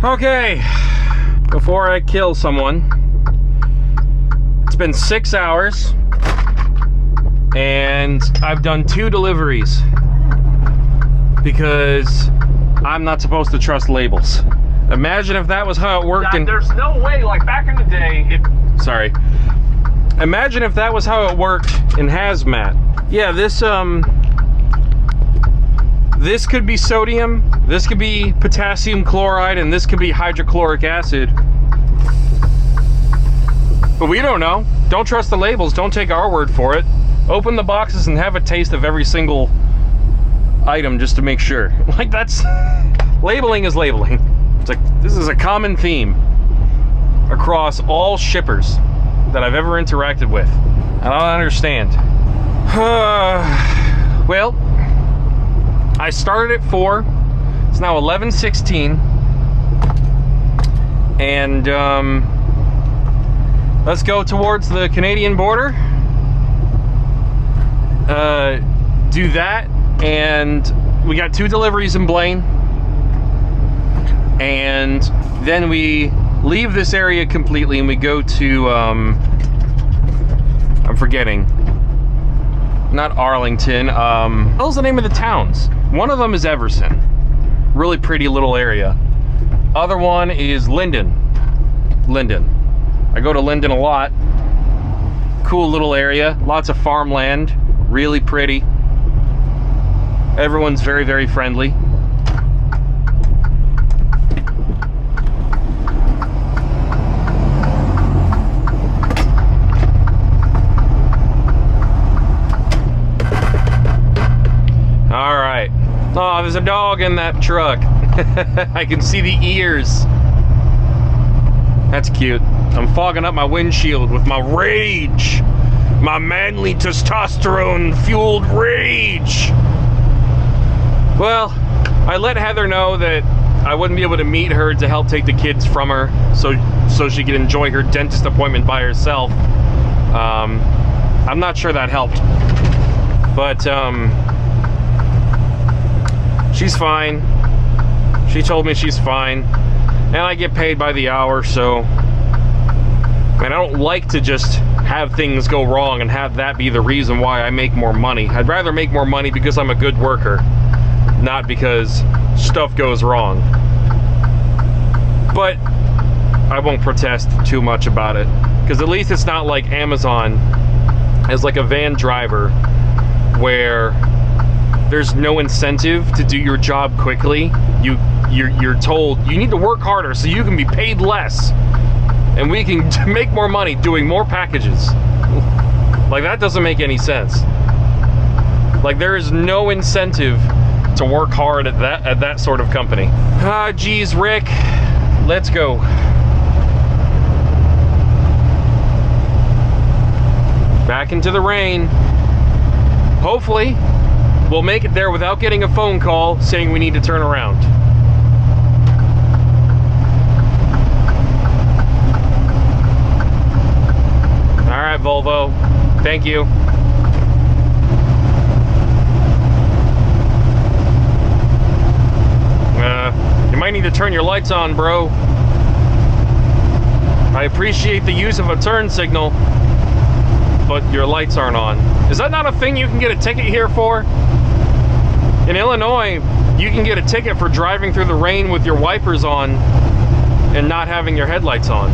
Okay, before I kill someone, it's been 6 hours and I've done 2 deliveries because I'm not supposed to trust labels. Imagine if that was how it worked in... There's no way, like back in the day, Sorry. Imagine if that was how it worked in hazmat. Yeah, this could be sodium, this could be potassium chloride, and this could be hydrochloric acid. But we don't know. Don't trust the labels, don't take our word for it. Open the boxes and have a taste of every single item just to make sure. Like that's... Labeling is labeling. It's like, this is a common theme across all shippers. that I've ever interacted with. I don't understand. Well, I started at 4. It's now 11:16. And let's go towards the Canadian border. Do that, and we got 2 deliveries in Blaine. And then we leave this area completely and we go to, I'm forgetting. Not Arlington. What was the name of the towns? One of them is Everson. Really pretty little area. Other one is Linden. I go to Linden a lot. Cool little area. Lots of farmland. Really pretty. Everyone's very, very friendly. Alright. Oh, there's a dog in that truck. I can see the ears. That's cute. I'm fogging up my windshield with my rage. My manly testosterone-fueled rage. Well, I let Heather know that I wouldn't be able to meet her to help take the kids from her so she could enjoy her dentist appointment by herself. I'm not sure that helped. But, she's fine. She told me she's fine. And I get paid by the hour, so... And I don't like to just have things go wrong and have that be the reason why I make more money. I'd rather make more money because I'm a good worker, not because stuff goes wrong. But I won't protest too much about it, because at least it's not like Amazon as like a van driver where there's no incentive to do your job quickly. You're told you need to work harder so you can be paid less, and we can make more money doing more packages. Like, that doesn't make any sense. Like, there is no incentive to work hard at that sort of company. Ah, geez, Rick, let's go. Back into the rain. Hopefully, we'll make it there without getting a phone call saying we need to turn around. All right, Volvo. Thank you. You might need to turn your lights on, bro. I appreciate the use of a turn signal, but your lights aren't on. Is that not a thing you can get a ticket here for? In Illinois, you can get a ticket for driving through the rain with your wipers on and not having your headlights on.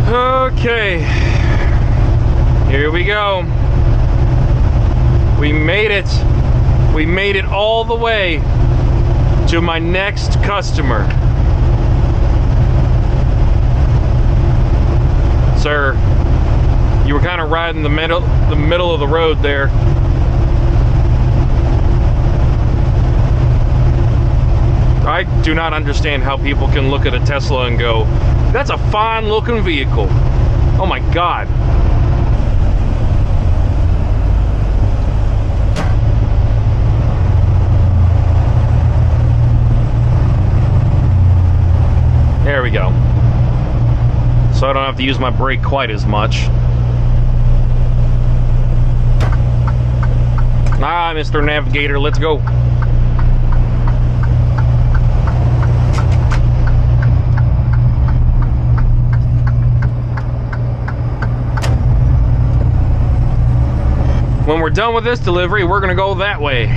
Okay, here we go. We made it. We made it all the way to my next customer. Sir, you were kind of right in the middle of the road there. I do not understand how people can look at a Tesla and go, that's a fine looking vehicle. Oh my God. There we go. So I don't have to use my brake quite as much. Ah, Mr. Navigator, let's go. When we're done with this delivery, we're gonna go that way.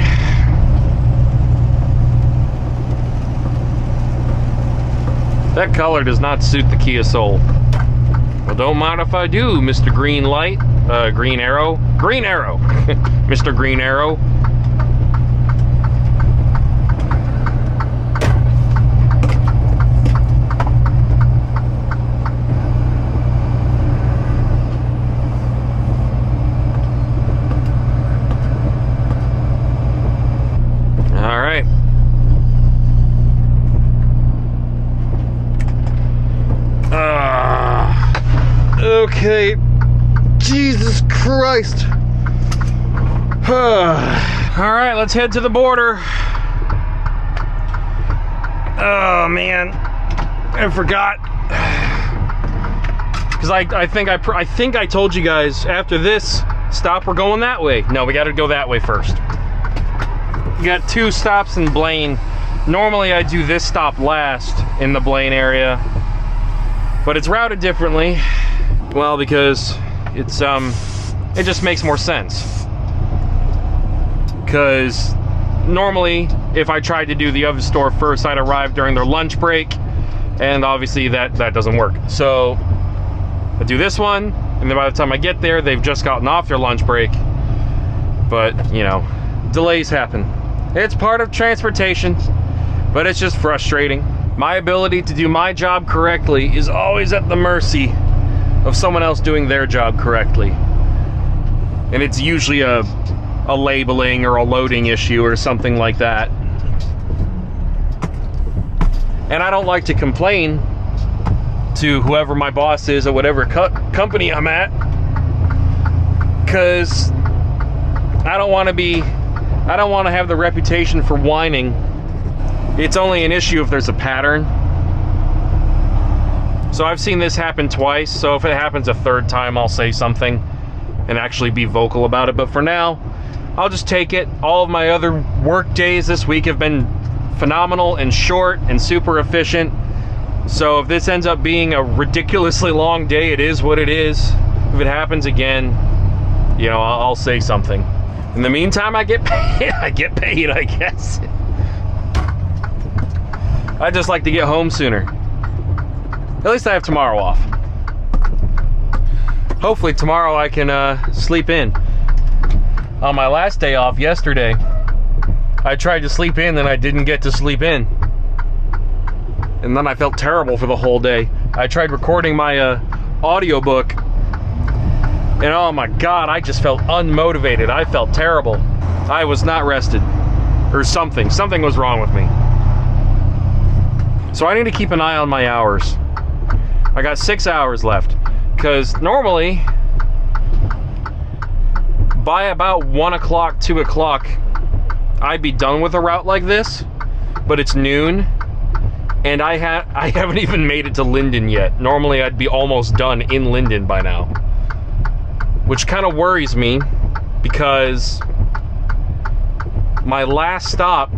That color does not suit the Kia Soul. Well, don't mind if I do, Mr. Green Light. Green Arrow. Green Arrow! Mr. Green Arrow. All right. Okay. Okay. Jesus Christ. All right, let's head to the border. Oh man, I forgot. Because I think I told you guys after this stop we're going that way. No, we got to go that way first. We got 2 stops in Blaine. Normally I do this stop last in the Blaine area, but it's routed differently. Well, because it's it just makes more sense. Because normally if I tried to do the other store first, I'd arrive during their lunch break, and obviously that doesn't work. So I do this one, and then by the time I get there, they've just gotten off their lunch break. But, you know, delays happen. It's part of transportation, but it's just frustrating. My ability to do my job correctly is always at the mercy of someone else doing their job correctly. And it's usually a labeling or a loading issue or something like that. And I don't like to complain to whoever my boss is or whatever company I'm at, because I don't want to have the reputation for whining. It's only an issue if there's a pattern. So I've seen this happen twice, so if it happens a third time, I'll say something and actually be vocal about it. But for now, I'll just take it. All of my other work days this week have been phenomenal and short and super efficient. So if this ends up being a ridiculously long day, it is what it is. If it happens again, you know, I'll say something. In the meantime, I get paid, I guess. I'd just like to get home sooner. At least I have tomorrow off. Hopefully tomorrow I can sleep in. On my last day off yesterday, I tried to sleep in and I didn't get to sleep in. And then I felt terrible for the whole day. I tried recording my audiobook, and oh my God, I just felt unmotivated. I felt terrible. I was not rested, or something was wrong with me. So I need to keep an eye on my hours. I got 6 hours left, because normally by about 1 o'clock, 2 o'clock, I'd be done with a route like this, but it's noon, and I haven't even made it to Linden yet. Normally I'd be almost done in Linden by now, which kind of worries me, because my last stop,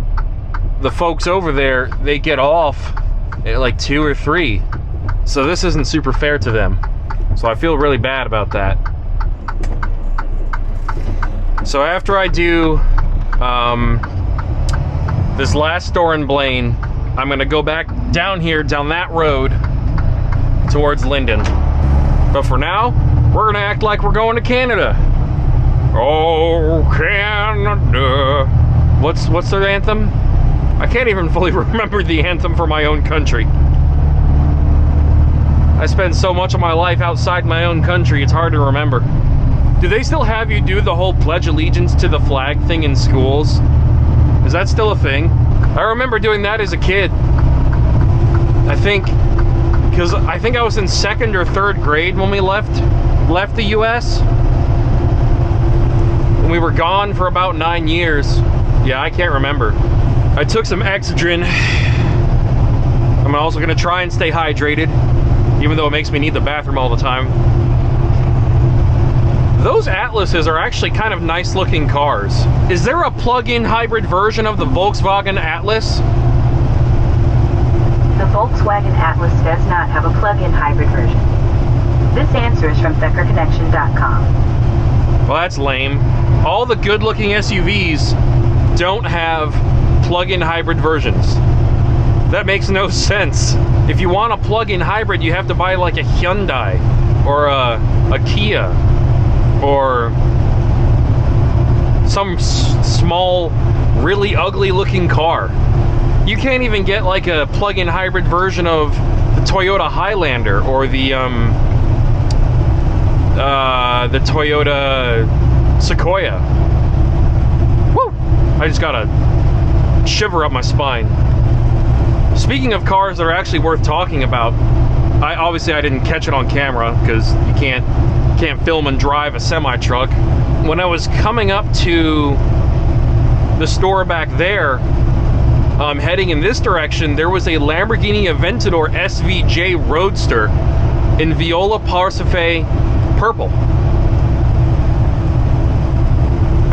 the folks over there, they get off at like 2 or 3, so this isn't super fair to them. So I feel really bad about that. So after I do this last store in Blaine, I'm gonna go back down here, down that road towards Linden. But for now, we're gonna act like we're going to Canada. Oh, Canada. What's their anthem? I can't even fully remember the anthem for my own country. I spend so much of my life outside my own country, it's hard to remember. Do they still have you do the whole Pledge Allegiance to the flag thing in schools? Is that still a thing? I remember doing that as a kid. I think I was in 2nd or 3rd grade when we left the US. And we were gone for about 9 years. Yeah, I can't remember. I took some Excedrin. I'm also gonna try and stay hydrated, even though it makes me need the bathroom all the time. Those Atlases are actually kind of nice looking cars. Is there a plug-in hybrid version of the Volkswagen Atlas? The Volkswagen Atlas does not have a plug-in hybrid version. This answer is from TheckerConnection.com. Well, that's lame. All the good-looking SUVs don't have plug-in hybrid versions. That makes no sense. If you want a plug-in hybrid, you have to buy like a Hyundai or a Kia or some small, really ugly-looking car. You can't even get like a plug-in hybrid version of the Toyota Highlander or the Toyota Sequoia. Woo! I just got a shiver up my spine. Speaking of cars that are actually worth talking about, obviously I didn't catch it on camera because you can't film and drive a semi-truck. When I was coming up to the store back there, heading in this direction, there was a Lamborghini Aventador SVJ Roadster in Viola Parsife purple.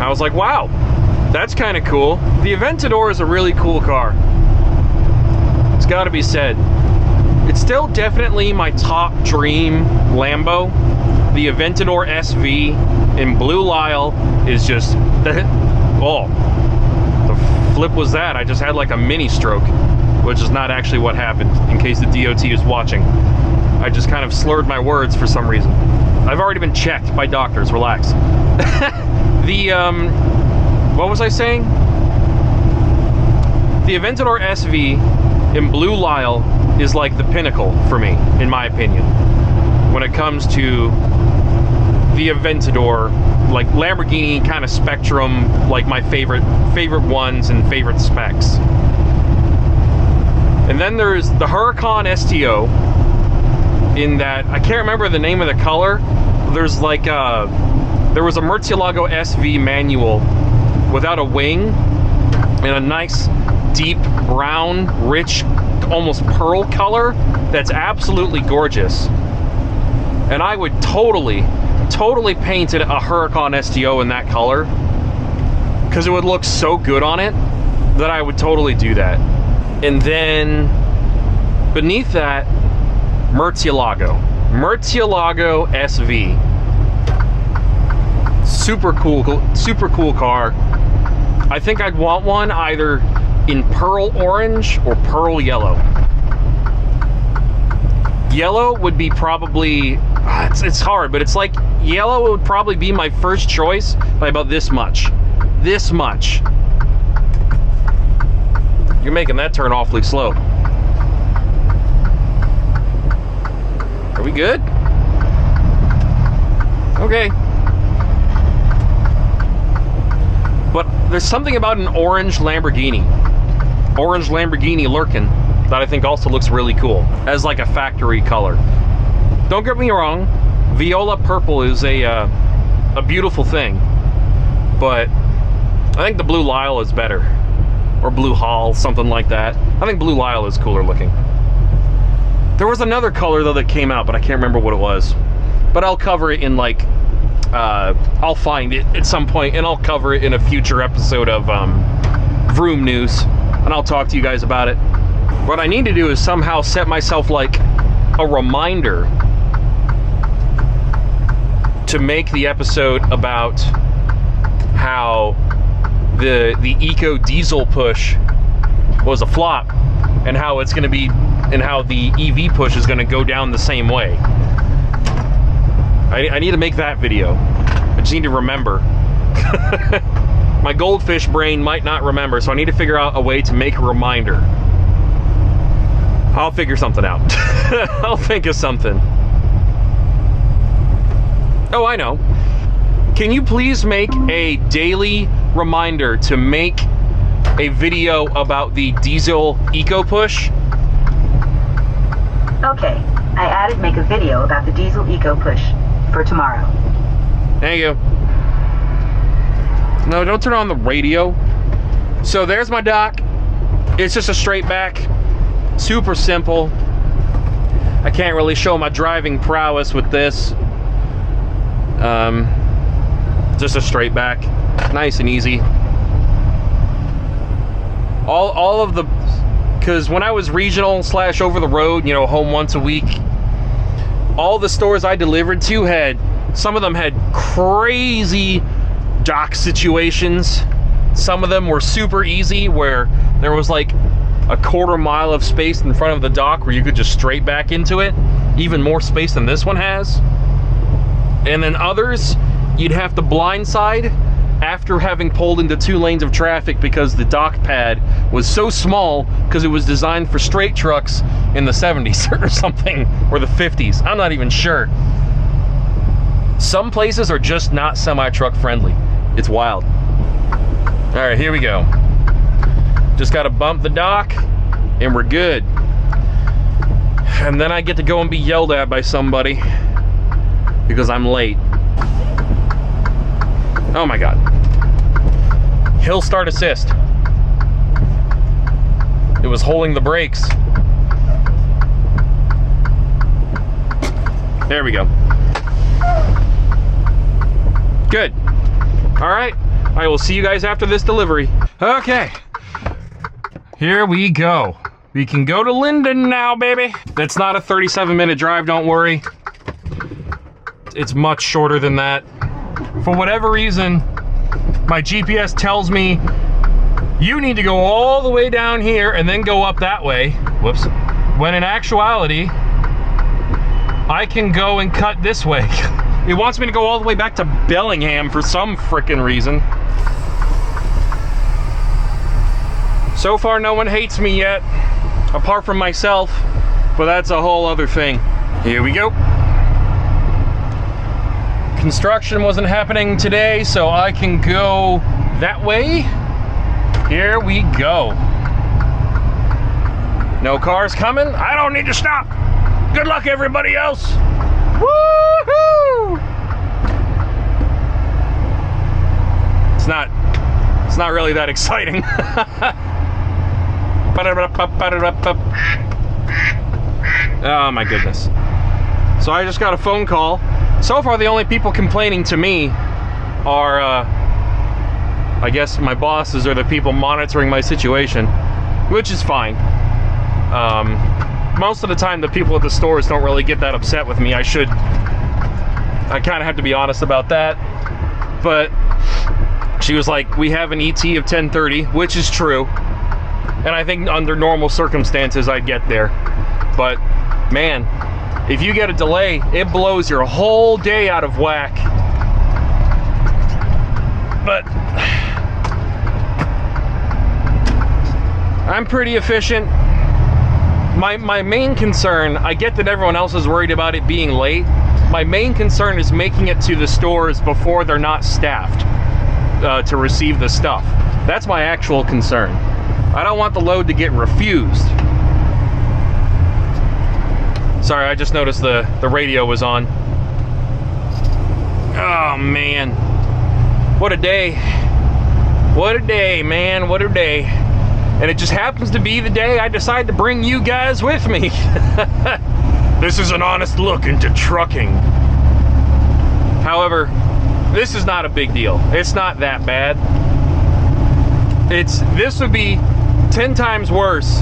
I was like, wow, that's kind of cool. The Aventador is a really cool car. It's got to be said. It's still definitely my top dream Lambo. The Aventador SV in Blue Lisle is just, oh, the flip was that. I just had like a mini stroke, which is not actually what happened, in case the DOT is watching. I just kind of slurred my words for some reason. I've already been checked by doctors, relax. What was I saying? The Aventador SV in Blue Lisle is like the pinnacle for me, in my opinion, when it comes to the Aventador, like Lamborghini kind of spectrum, like my favorite ones and favorite specs. And then there's the Huracan STO, in that, I can't remember the name of the color. There's like there was a Murcielago SV manual without a wing, in a nice deep brown, rich, almost pearl color that's absolutely gorgeous. And I would totally paint it a Huracan STO in that color, because it would look so good on it that I would totally do that. And then beneath that, Murcielago SV. Super cool car. I think I'd want one either in pearl orange or pearl yellow. Yellow would be probably, it's hard, but it's like yellow would probably be my first choice by about this much. This much. You're making that turn awfully slow. Are we good? Okay. But there's something about an orange Lamborghini lurking, that I think also looks really cool as like a factory color. Don't get me wrong, Viola purple is a beautiful thing, but I think the Blue Lisle is better, or Blue Hall, something like that. I think Blue Lisle is cooler looking. There was another color though that came out, but I can't remember what it was. But I'll cover it in like, I'll find it at some point, and I'll cover it in a future episode of Vroom News, and I'll talk to you guys about it. What I need to do is somehow set myself like a reminder to make the episode about how the eco diesel push was a flop, and how it's going to be, and how the EV push is going to go down the same way. I need to make that video. I just need to remember. My goldfish brain might not remember, so I need to figure out a way to make a reminder. I'll figure something out. I'll think of something. Oh, I know. Can you please make a daily reminder to make a video about the diesel eco push? Okay, I added make a video about the diesel eco push for tomorrow. Thank you. No, don't turn on the radio. So there's my dock. It's just a straight back. Super simple. I can't really show my driving prowess with this. Just a straight back. Nice and easy. All of the, because when I was regional / over the road, you know, home once a week, all the stores I delivered to had, some of them had crazy dock situations. Some of them were super easy, where there was like a quarter mile of space in front of the dock where you could just straight back into it. Even more space than this one has. And then others, you'd have to blindside after having pulled into 2 lanes of traffic, because the dock pad was so small, because it was designed for straight trucks in the 70s or something, or the 50s. I'm not even sure. Some places are just not semi-truck friendly. It's wild. All right, here we go. Just got to bump the dock and we're good. And then I get to go and be yelled at by somebody because I'm late. Oh my God. Hill start assist. It was holding the brakes. There we go. Good. All right. I will see you guys after this delivery. Okay. Here we go. We can go to Linden now, baby. That's not a 37-minute drive, don't worry. It's much shorter than that. For whatever reason, my GPS tells me you need to go all the way down here and then go up that way. Whoops. When in actuality, I can go and cut this way. It wants me to go all the way back to Bellingham for some frickin' reason. So far, no one hates me yet, apart from myself, but that's a whole other thing. Here we go. Construction wasn't happening today, so I can go that way. Here we go. No cars coming. I don't need to stop. Good luck, everybody else. Woohoo! It's not really that exciting. Oh my goodness. So I just got a phone call. So far, the only people complaining to me are, I guess, my bosses or the people monitoring my situation, which is fine. Most of the time, the people at the stores don't really get that upset with me. I kind of have to be honest about that. But she was like, we have an ET of 10:30, which is true. And I think under normal circumstances, I'd get there. But, man, if you get a delay, it blows your whole day out of whack. But I'm pretty efficient. My main concern, I get that everyone else is worried about it being late. My main concern is making it to the stores before they're not staffed to receive the stuff. That's my actual concern. I don't want the load to get refused. Sorry, I just noticed the radio was on. Oh, man. What a day. What a day, man. What a day. And it just happens to be the day I decide to bring you guys with me. This is an honest look into trucking. However, this is not a big deal. It's not that bad. This would be 10 times worse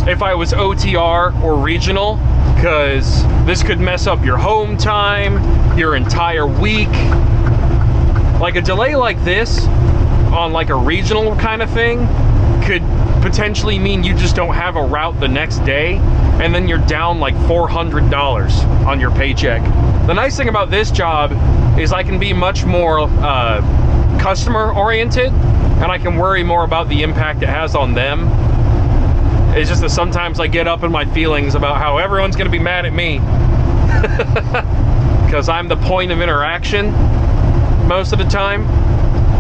if I was OTR or regional, because this could mess up your home time, your entire week. Like a delay like this on like a regional kind of thing could potentially mean you just don't have a route the next day, and then you're down like $400 on your paycheck. The nice thing about this job is I can be much more customer oriented, and I can worry more about the impact it has on them. It's just that sometimes I get up in my feelings about how everyone's gonna be mad at me because I'm the point of interaction most of the time,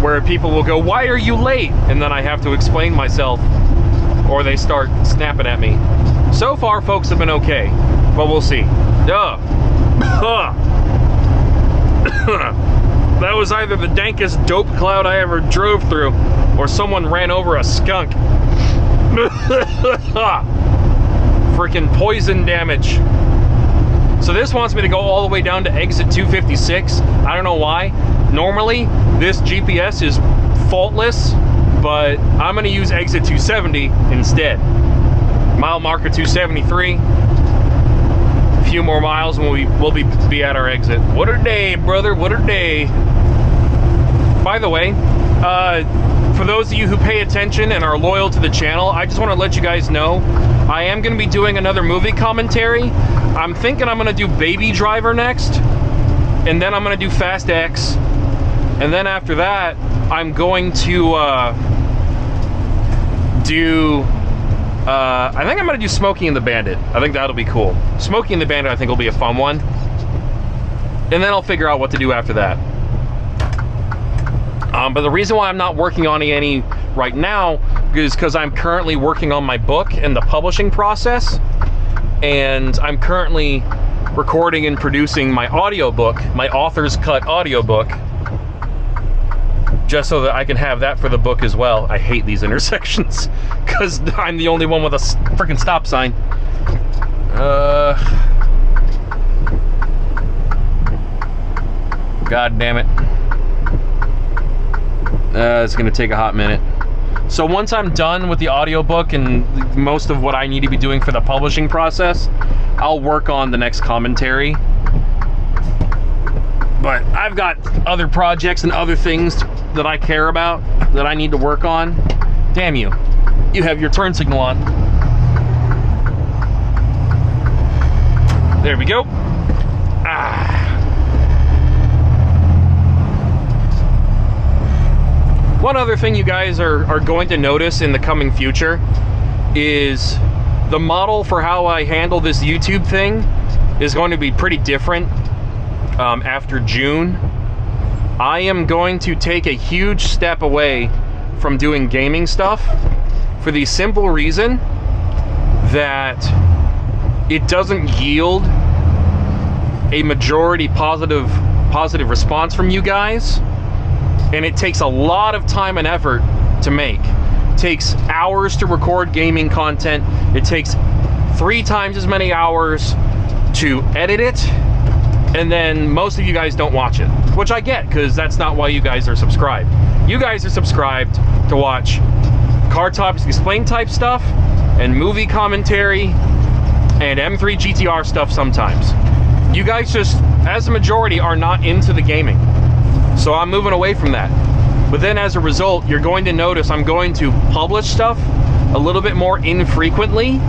where people will go, "Why are you late?" And then I have to explain myself, or they start snapping at me. So far, folks have been okay, but we'll see. That was either the dankest dope cloud I ever drove through, or someone ran over a skunk. Freaking poison damage. So this wants me to go all the way down to exit 256. I don't know why. Normally, this GPS is faultless, but I'm gonna use exit 270 instead. Mile marker 273. A few more miles and we'll be at our exit. What a day, brother, what a day. By the way, for those of you who pay attention and are loyal to the channel, I just want to let you guys know I am going to be doing another movie commentary. I'm thinking I'm going to do Baby Driver next, and then I'm going to do Fast X, and then after that I'm going to I think I'm going to do Smokey and the Bandit. I think that'll be cool. Smokey and the Bandit I think will be a fun one, and then I'll figure out what to do after that. But the reason why I'm not working on any right now is because I'm currently working on my book and the publishing process. and I'm currently recording and producing my audiobook, my author's cut audiobook, just so that I can have that for the book as well. I hate these intersections because I'm the only one with a freaking stop sign. God damn it. It's gonna take a hot minute. So once I'm done with the audiobook and most of what I need to be doing for the publishing process, I'll work on the next commentary. But I've got other projects and other things that I care about that I need to work on. Damn you. You have your turn signal on. There we go. One other thing you guys are going to notice in the coming future is the model for how I handle this YouTube thing is going to be pretty different after June. I am going to take a huge step away from doing gaming stuff for the simple reason that it doesn't yield a majority positive response from you guys. And it takes a lot of time and effort to make. It takes hours to record gaming content. It takes 3 times as many hours to edit it. And then most of you guys don't watch it, which I get, because that's not why you guys are subscribed. You guys are subscribed to watch Car Topics Explained type stuff and movie commentary and M3 GTR stuff sometimes. You guys just, as a majority, are not into the gaming. So I'm moving away from that. But then as a result, you're going to notice I'm going to publish stuff a little bit more infrequently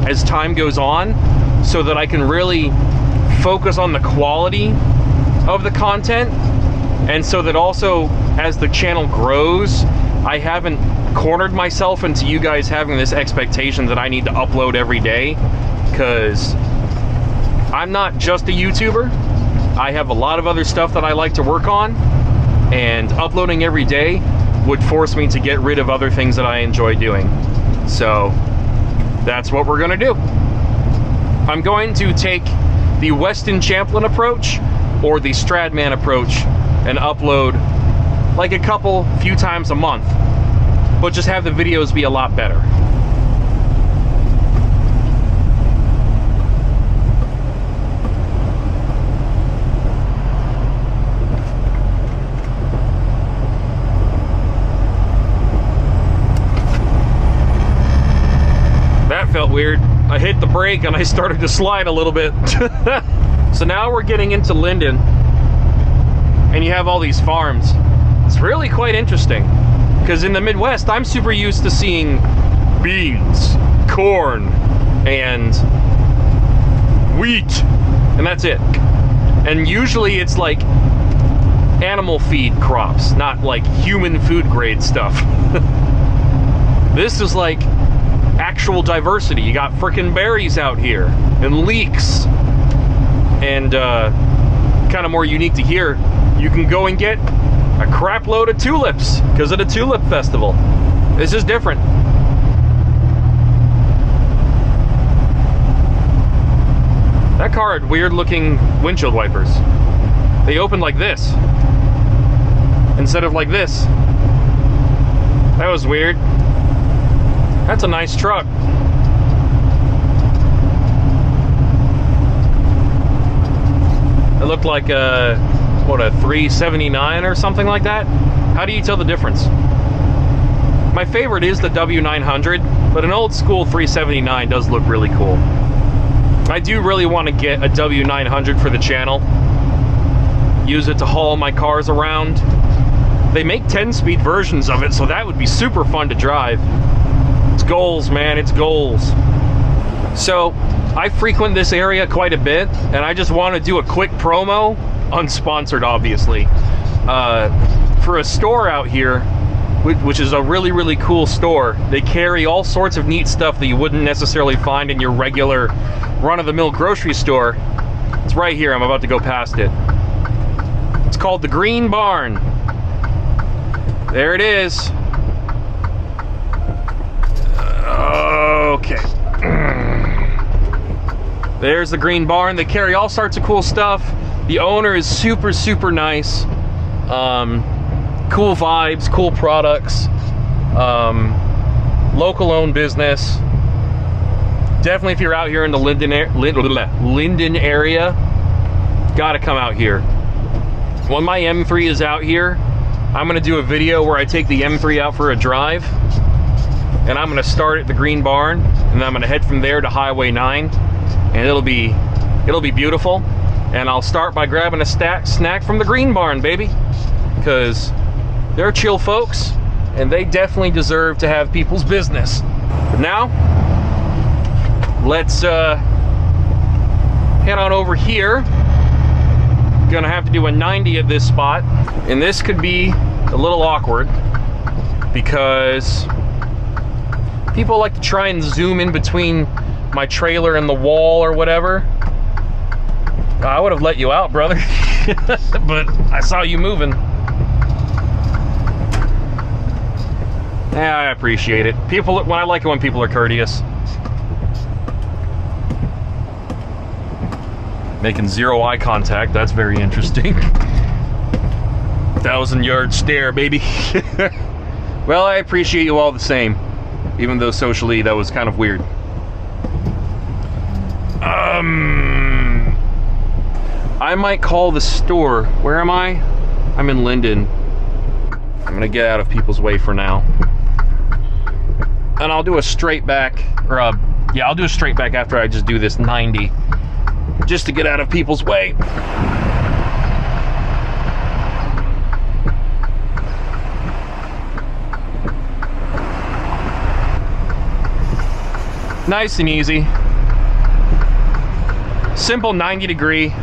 as time goes on, so that I can really focus on the quality of the content, and so that also as the channel grows, I haven't cornered myself into you guys having this expectation that I need to upload every day, because I'm not just a YouTuber. I have a lot of other stuff that I like to work on, and uploading every day would force me to get rid of other things that I enjoy doing. So that's what we're gonna do. I'm going to take the Weston Champlin approach or the Stradman approach and upload like a few times a month, but just have the videos be a lot better. That felt weird. I hit the brake and I started to slide a little bit. So now we're getting into Linden, and you have all these farms. It's really quite interesting, because in the Midwest, I'm super used to seeing beans, corn, and wheat, and that's it. And usually it's like animal feed crops, not like human food grade stuff. This is like actual diversity. You got frickin' berries out here, and leeks, and kind of more unique to here, you can go and get a crap load of tulips because of the tulip festival. This is different. That car had weird looking windshield wipers. They opened like this instead of like this. That was weird. That's a nice truck. It looked like a 379 or something like that. How do you tell the difference? My favorite is the W900, but an old school 379 does look really cool. I do really want to get a W900 for the channel. Use it to haul my cars around. They make 10-speed versions of it, so that would be super fun to drive. It's goals, man, it's goals. So I frequent this area quite a bit, and I just want to do a quick promo, unsponsored obviously, for a store out here, which is a really, really cool store. They carry all sorts of neat stuff that you wouldn't necessarily find in your regular run-of-the-mill grocery store. It's right here, I'm about to go past it. It's called the Green Barn. There it is. Okay. There's the green barn. They carry all sorts of cool stuff. The owner is super, super nice. Cool vibes, cool products. Local owned business. Definitely if you're out here in the Linden area, gotta come out here. When my M3 is out here, I'm gonna do a video where I take the M3 out for a drive, and I'm gonna start at the green barn, and then I'm gonna head from there to Highway 9, and it'll be beautiful. And I'll start by grabbing a snack from the green barn, baby, because they're chill folks, and they definitely deserve to have people's business. But now, let's head on over here. Gonna have to do a 90 at this spot, and this could be a little awkward because people like to try and zoom in between my trailer and the wall or whatever. I would have let you out, brother, but I saw you moving. Yeah, I appreciate it. I like it when people are courteous. Making zero eye contact, that's very interesting. 1,000-yard stare, baby. Well, I appreciate you all the same, even though socially that was kind of weird. I might call the store. Where am I? I'm in Linden. I'm gonna get out of people's way for now. And I'll do a straight back, or yeah, I'll do a straight back after I just do this 90. Just to get out of people's way. Nice and easy. Simple 90-degree.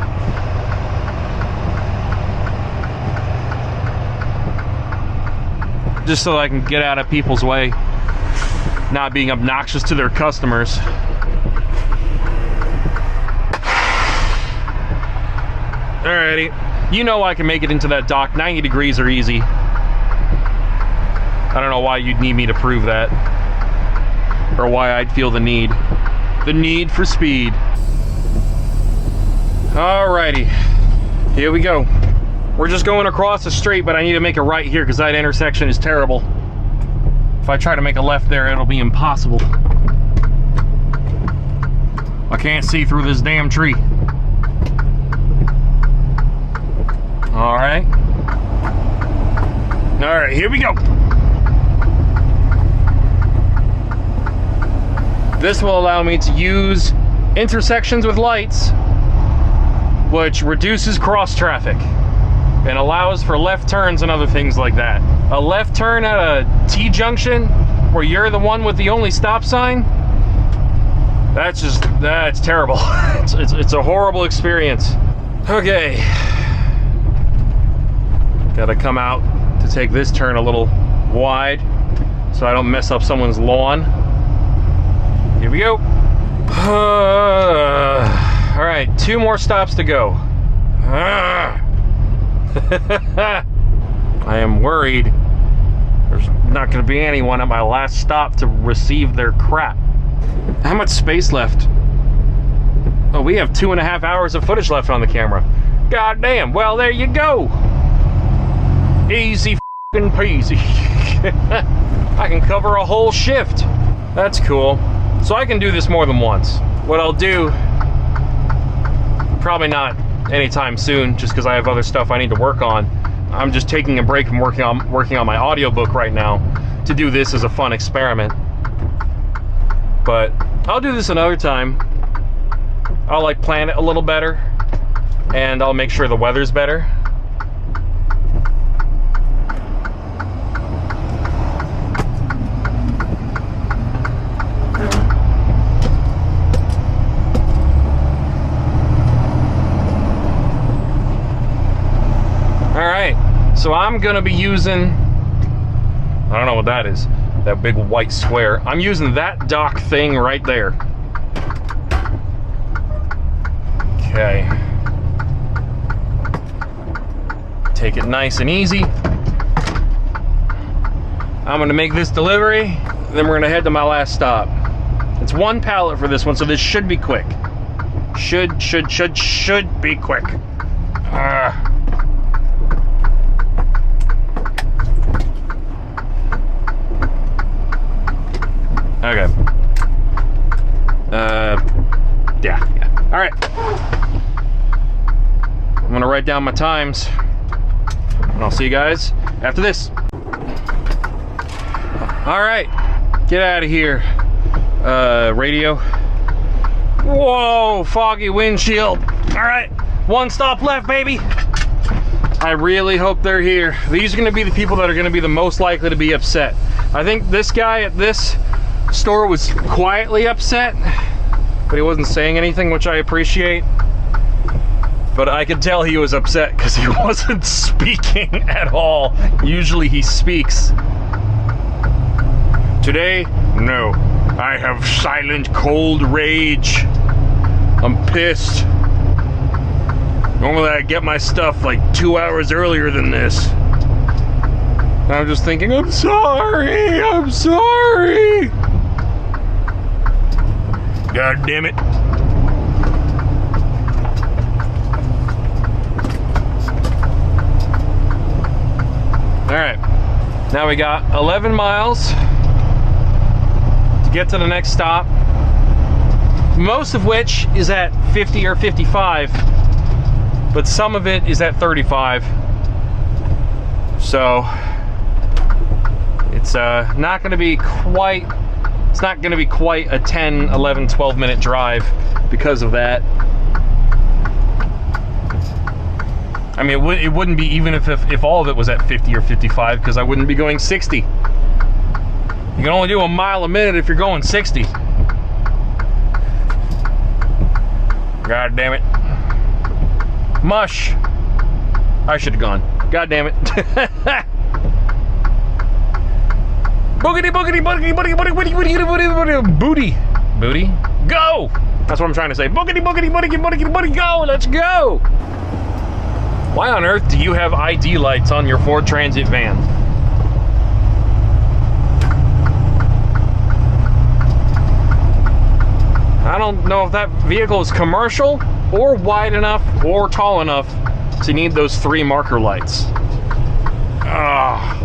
Just so I can get out of people's way, not being obnoxious to their customers. Alrighty, you know I can make it into that dock. 90 degrees are easy. I don't know why you'd need me to prove that, or why I'd feel the need for speed. Alrighty, here we go. We're just going across the street, but I need to make a right here because that intersection is terrible. If I try to make a left there, it'll be impossible. I can't see through this damn tree. All right, here we go. This will allow me to use intersections with lights, which reduces cross traffic and allows for left turns and other things like that. A left turn at a T-junction where you're the one with the only stop sign, that's terrible. It's a horrible experience. Okay. Gotta come out to take this turn a little wide so I don't mess up someone's lawn. Here we go. All right, 2 more stops to go. I am worried there's not gonna be anyone at my last stop to receive their crap. How much space left? Oh, we have 2.5 hours of footage left on the camera. God damn, well, there you go. Easy f***ing peasy. I can cover a whole shift. That's cool. So I can do this more than once. What I'll do, probably not anytime soon, just because I have other stuff I need to work on. I'm just taking a break from working on my audiobook right now to do this as a fun experiment. But I'll do this another time. I'll like plan it a little better, and I'll make sure the weather's better. So I'm gonna be using, I don't know what that is, that big white square. I'm using that dock thing right there. Okay. Take it nice and easy. I'm gonna make this delivery, then we're gonna head to my last stop. It's 1 pallet for this one, so this should be quick. Should be quick. Okay. Yeah. All right. I'm gonna write down my times, and I'll see you guys after this. All right, get out of here, radio. Whoa, foggy windshield. All right, one stop left, baby. I really hope they're here. These are gonna be the people that are gonna be the most likely to be upset. I think this guy at this store was quietly upset, but he wasn't saying anything, which I appreciate. But I could tell he was upset because he wasn't speaking at all. Usually he speaks. Today, no. I have silent, cold rage. I'm pissed. Normally I get my stuff like 2 hours earlier than this. And I'm just thinking, I'm sorry, I'm sorry. God damn it. All right, now we got 11 miles to get to the next stop, most of which is at 50 or 55, but some of it is at 35. So it's not going to be quite, it's not going to be quite a 10, 11, 12 minute drive because of that. I mean, it wouldn't be even if all of it was at 50 or 55, because I wouldn't be going 60. You can only do a mile a minute if you're going 60. God damn it. Mush. I should have gone. God damn it. Boogity, boogity, boogity, boogity, boogity, boogity, boogity, booty. Booty? Go! That's what I'm trying to say. Boogity, boogity, boogity, boogity, boogity, go! Let's go! Why on earth do you have ID lights on your Ford Transit van? I don't know if that vehicle is commercial or wide enough or tall enough to need those 3 marker lights. Ugh.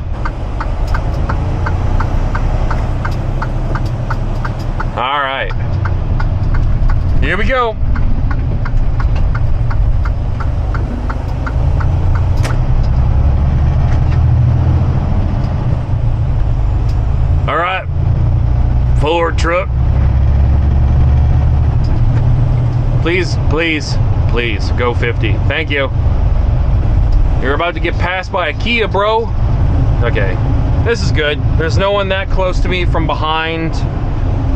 All right. Here we go. All right, Ford truck. Please, please, please go 50. Thank you. You're about to get passed by a Kia, bro. Okay, this is good. There's no one that close to me from behind.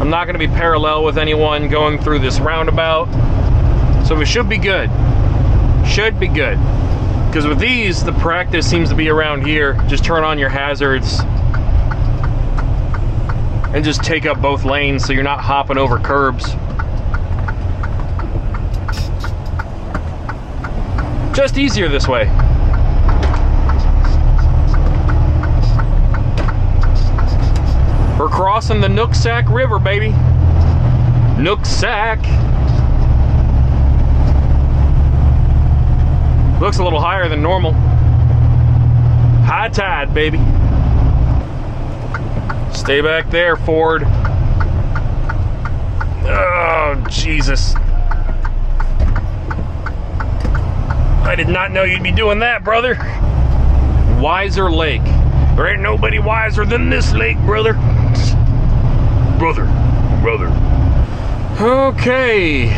I'm not gonna be parallel with anyone going through this roundabout. So we should be good. Should be good. Because with these, the practice seems to be around here. Just turn on your hazards and just take up both lanes so you're not hopping over curbs. Just easier this way. We're crossing the Nooksack River, baby. Nooksack. Looks a little higher than normal. High tide, baby. Stay back there, Ford. Oh, Jesus. I did not know you'd be doing that, brother. Wiser Lake. There ain't nobody wiser than this lake, brother. Brother. Okay.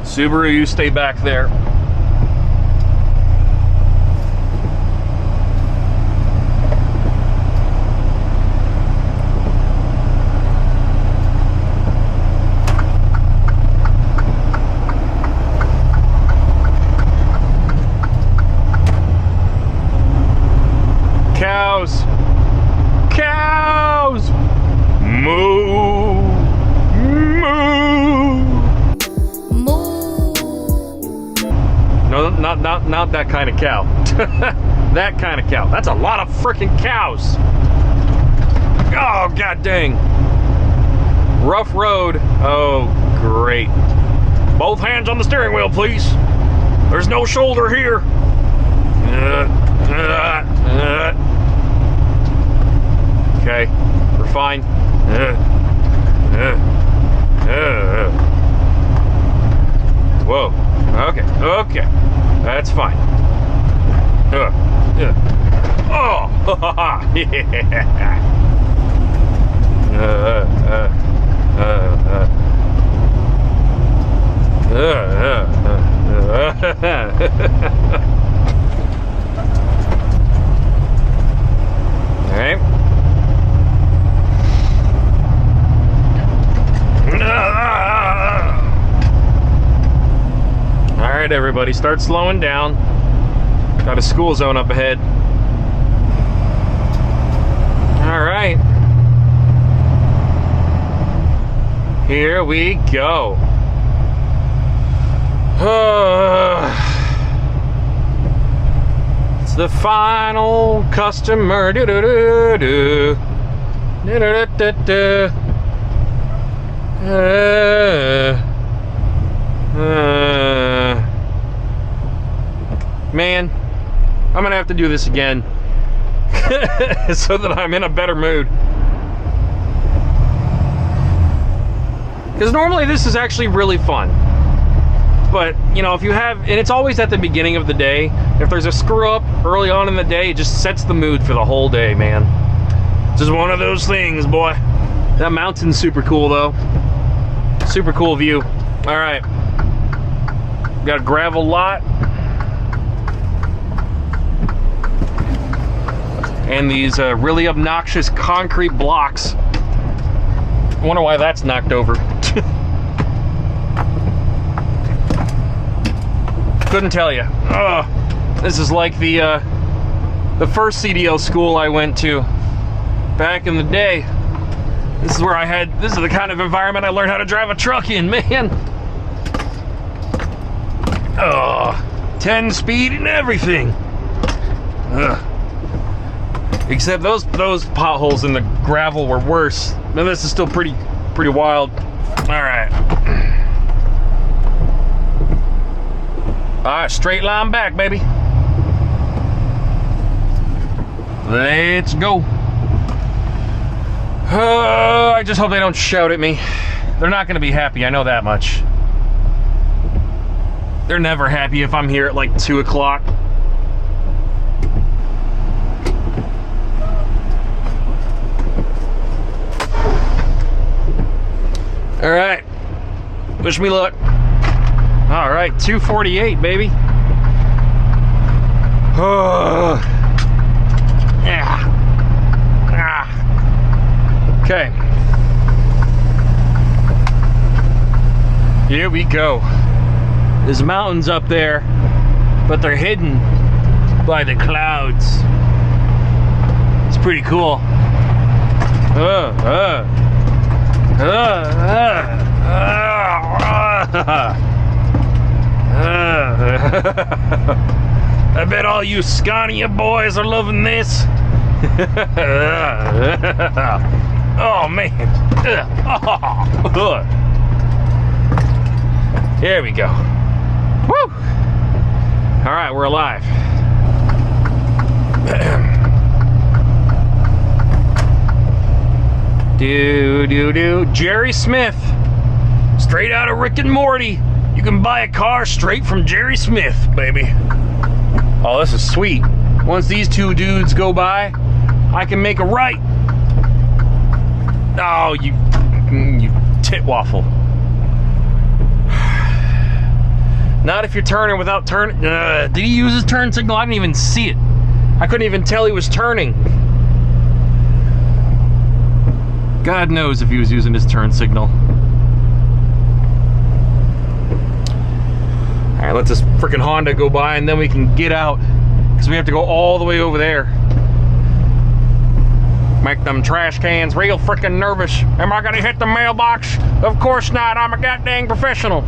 Subaru, you stay back there. Cows! Moo! Moo! Moo! No, not that kind of cow. That kind of cow. That's a lot of freaking cows. Oh, god dang. Rough road. Oh, Great. Both hands on the steering wheel, please. There's no shoulder here. Okay, we're fine. Whoa. Okay. Okay. That's fine. Oh. Yeah. Okay. All right, everybody, start slowing down. Got a school zone up ahead. All right. Here we go. It's the final customer. Man, I'm gonna have to do this again so that I'm in a better mood. Because normally this is actually really fun. But, you know, if you have, and it's always at the beginning of the day, if there's a screw up early on in the day, it just sets the mood for the whole day, man. It's just one of those things, boy. That mountain's super cool, though. Super cool view. All right. Got a gravel lot. And these really obnoxious concrete blocks. I wonder why that's knocked over. Couldn't tell you. This is like the first CDL school I went to back in the day. This is where this is the kind of environment I learned how to drive a truck in, man. 10 speed and everything. Except those potholes in the gravel were worse. Now this is still pretty wild. All right. All right, straight line back, baby. Let's go. I just hope they don't shout at me. They're not gonna be happy, I know that much. They're never happy if I'm here at like 2 o'clock. All right, wish me luck. All right, 248, baby. Okay. Here we go. There's mountains up there, but they're hidden by the clouds. It's pretty cool. I bet all you Scania boys are loving this. Oh man. There we go. Woo! All right, we're alive. Jerry Smith, straight out of Rick and Morty. You can buy a car straight from Jerry Smith, baby. Oh, this is sweet. Once these two dudes go by, I can make a right. Oh, you tit waffle. Not if you're turning without turning. Did he use his turn signal? I didn't even see it. I couldn't even tell he was turning. God knows if he was using his turn signal. All right, let this freaking Honda go by and then we can get out, because we have to go all the way over there. Make them trash cans real freaking nervous. Am I gonna hit the mailbox? Of course not, I'm a goddamn professional.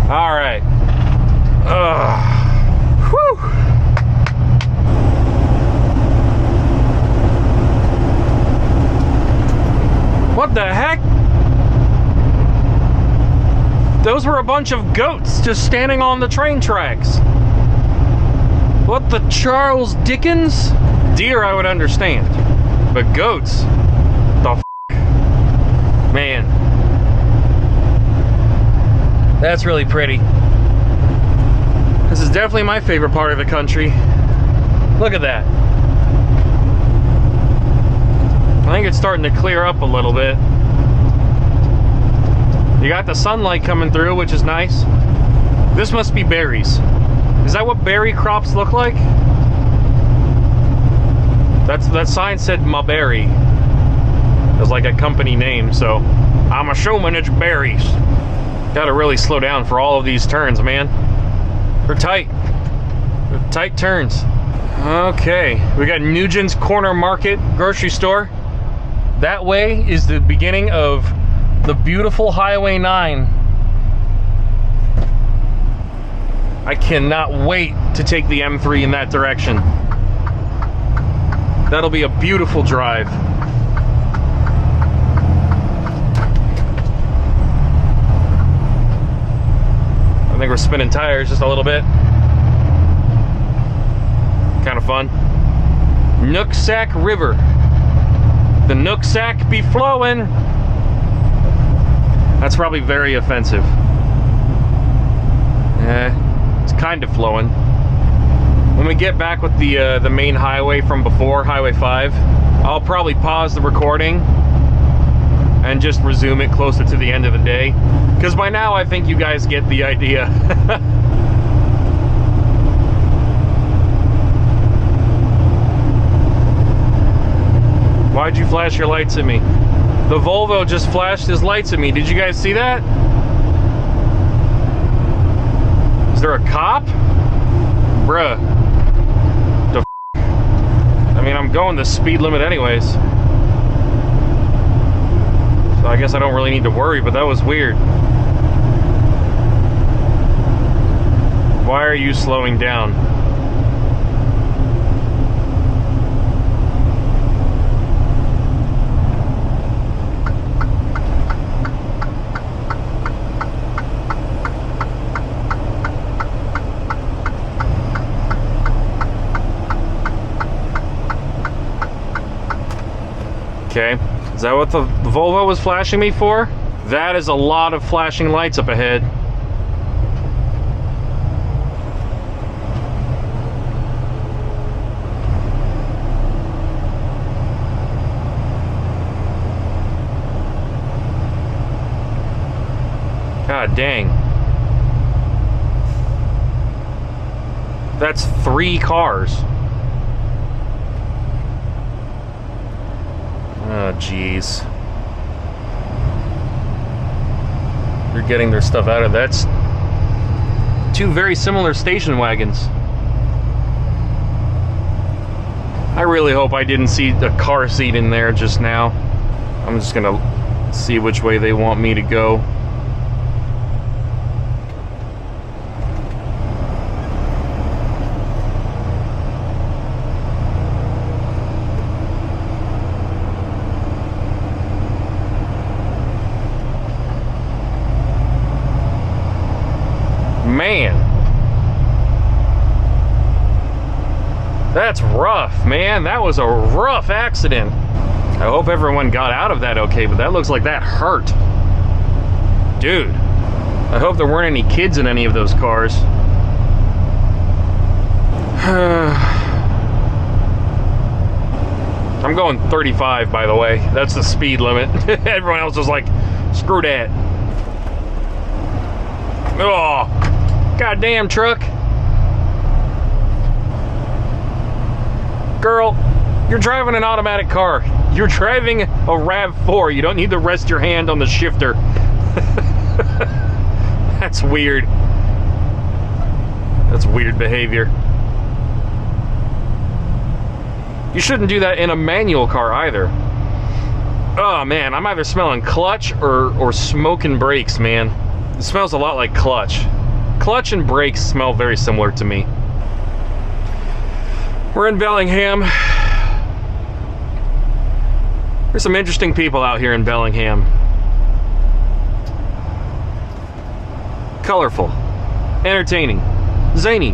All right. Whew. What the heck? Those were a bunch of goats just standing on the train tracks. What the Charles Dickens? Deer I would understand, but goats? The f***? Man. That's really pretty. This is definitely my favorite part of the country. Look at that. I think it's starting to clear up a little bit. You got the sunlight coming through, which is nice. This must be berries. Is that what berry crops look like? That sign said Mulberry. It was like a company name, so I'm assuming it's berries. Gotta really slow down for all of these turns, man. They're tight. They're tight turns. Okay, we got Nugent's Corner Market grocery store. That way is the beginning of the beautiful Highway 9. I cannot wait to take the M3 in that direction. That'll be a beautiful drive. I think we're spinning tires just a little bit. Kind of fun. Nooksack River. The Nooksack be flowing. That's probably very offensive. It's kind of flowing. When we get back with the main highway from before, Highway 5, I'll probably pause the recording and just resume it closer to the end of the day. Because by now I think you guys get the idea. Why'd you flash your lights at me? The Volvo just flashed his lights at me. Did you guys see that? Is there a cop? Bruh. The f. I mean, I'm going the speed limit anyways. So I guess I don't really need to worry, but that was weird. Why are you slowing down? Okay, is that what the Volvo was flashing me for? That is a lot of flashing lights up ahead. God dang. That's 3 cars. Oh, jeez. They're getting their stuff out of that. That's 2 very similar station wagons. I really hope I didn't see a car seat in there just now. I'm just gonna see which way they want me to go. Man, that's rough, man. That was a rough accident. I hope everyone got out of that okay, but that looks like that hurt. Dude, I hope there weren't any kids in any of those cars. I'm going 35, by the way. That's the speed limit. Everyone else was like, screw that. Oh. Goddamn truck. Girl, you're driving an automatic car. You're driving a RAV4. You don't need to rest your hand on the shifter. That's weird. That's weird behavior. You shouldn't do that in a manual car either. Oh man, I'm either smelling clutch or smoking brakes, man. It smells a lot like clutch. Clutch and brakes smell very similar to me. We're in Bellingham. There's some interesting people out here in Bellingham. colorful, entertaining, zany,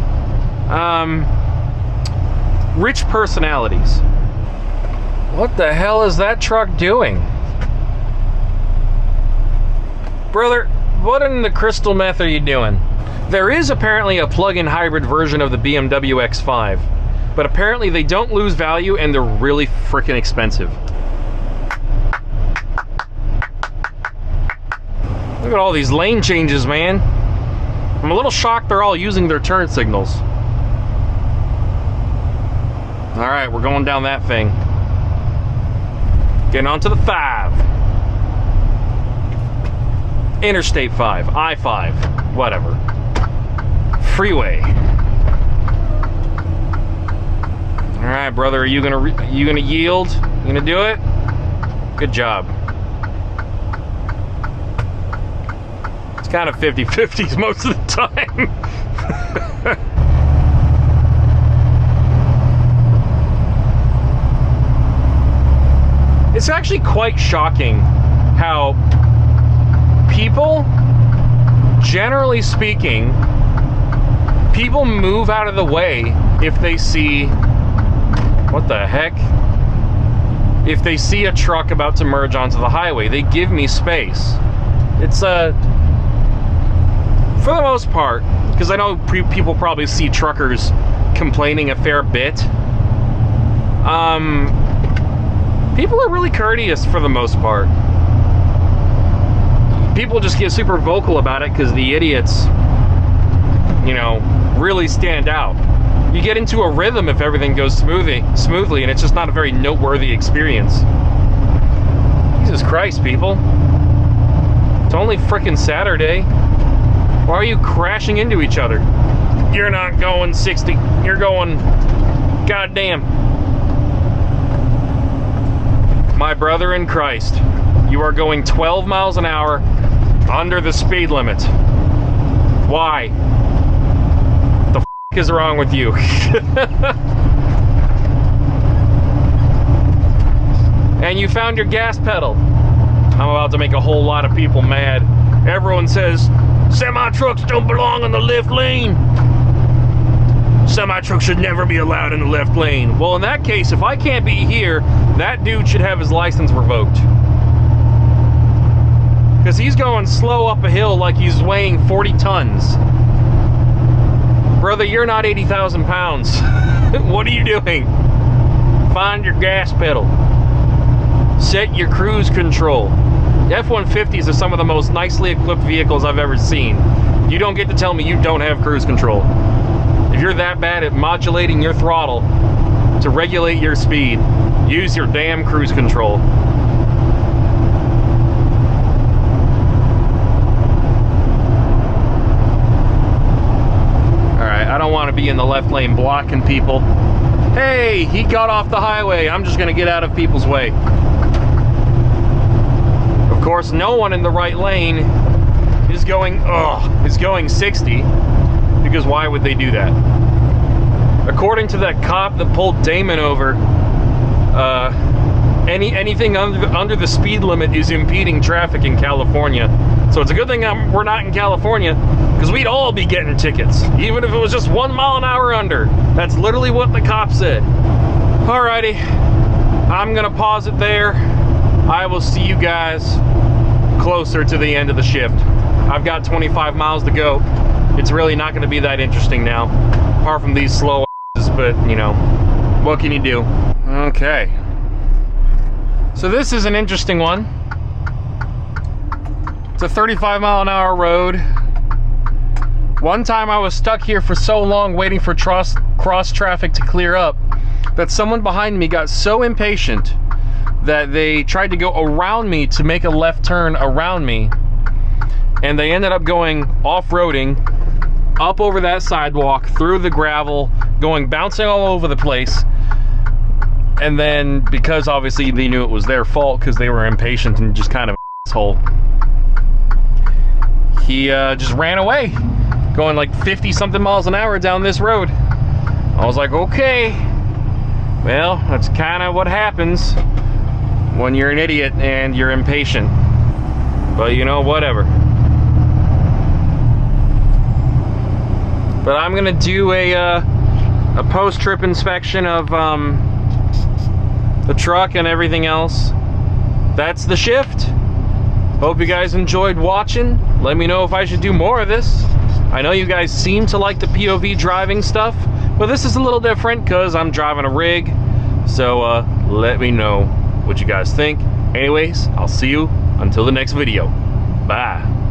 rich personalities. What the hell is that truck doing? Brother, what in the crystal meth are you doing? There is apparently a plug-in hybrid version of the BMW X5, but apparently they don't lose value and they're really freaking expensive. Look at all these lane changes, man. I'm a little shocked they're all using their turn signals. All right, we're going down that thing. Getting onto the 5. Interstate 5, I-5, whatever. Freeway. All right, brother, are you gonna yield? You gonna do it? Good job. It's kind of 50-50s most of the time. It's actually quite shocking how people, generally speaking, people move out of the way if they see, what the heck? If they see a truck about to merge onto the highway, they give me space. It's for the most part, because I know people probably see truckers complaining a fair bit. People are really courteous for the most part. People just get super vocal about it because the idiots, you know, really stand out. You get into a rhythm if everything goes smoothly, and it's just not a very noteworthy experience. Jesus Christ, people. It's only frickin' Saturday. Why are you crashing into each other? You're not going 60. You're going, goddamn. My brother in Christ, you are going 12 miles an hour under the speed limit. Why? The f*** is wrong with you? And you found your gas pedal. I'm about to make a whole lot of people mad. Everyone says, semi-trucks don't belong in the left lane. Semi-trucks should never be allowed in the left lane. Well, in that case, if I can't be here, that dude should have his license revoked. Because he's going slow up a hill like he's weighing 40 tons. Brother, you're not 80,000 pounds. What are you doing? Find your gas pedal. Set your cruise control. F-150s are some of the most nicely equipped vehicles I've ever seen. You don't get to tell me you don't have cruise control. If you're that bad at modulating your throttle to regulate your speed, use your damn cruise control. Alright, I don't want to be in the left lane blocking people. Hey, he got off the highway. I'm just going to get out of people's way. Of course, no one in the right lane is going 60. Because why would they do that? According to that cop that pulled Damon over, anything under the speed limit is impeding traffic in California. So it's a good thing we're not in California, because we'd all be getting tickets, even if it was just 1 mile an hour under. That's literally what the cop said. Alrighty, I'm gonna pause it there. I will see you guys closer to the end of the shift. I've got 25 miles to go. It's really not going to be that interesting now, apart from these slow asses, but, you know, what can you do? Okay. So this is an interesting one. It's a 35 mile an hour road. One time I was stuck here for so long waiting for cross traffic to clear up that someone behind me got so impatient that they tried to go around me to make a left turn around me, and they ended up going off-roading up over that sidewalk, through the gravel, bouncing all over the place. And then, because obviously they knew it was their fault because they were impatient and just kind of an asshole, he just ran away, going like 50 something miles an hour down this road. I was like, okay, well, that's kind of what happens when you're an idiot and you're impatient. But you know, whatever. But I'm gonna do a post-trip inspection of the truck and everything else. That's the shift. Hope you guys enjoyed watching. Let me know if I should do more of this. I know you guys seem to like the POV driving stuff, but this is a little different because I'm driving a rig. So let me know what you guys think. Anyways, I'll see you until the next video. Bye.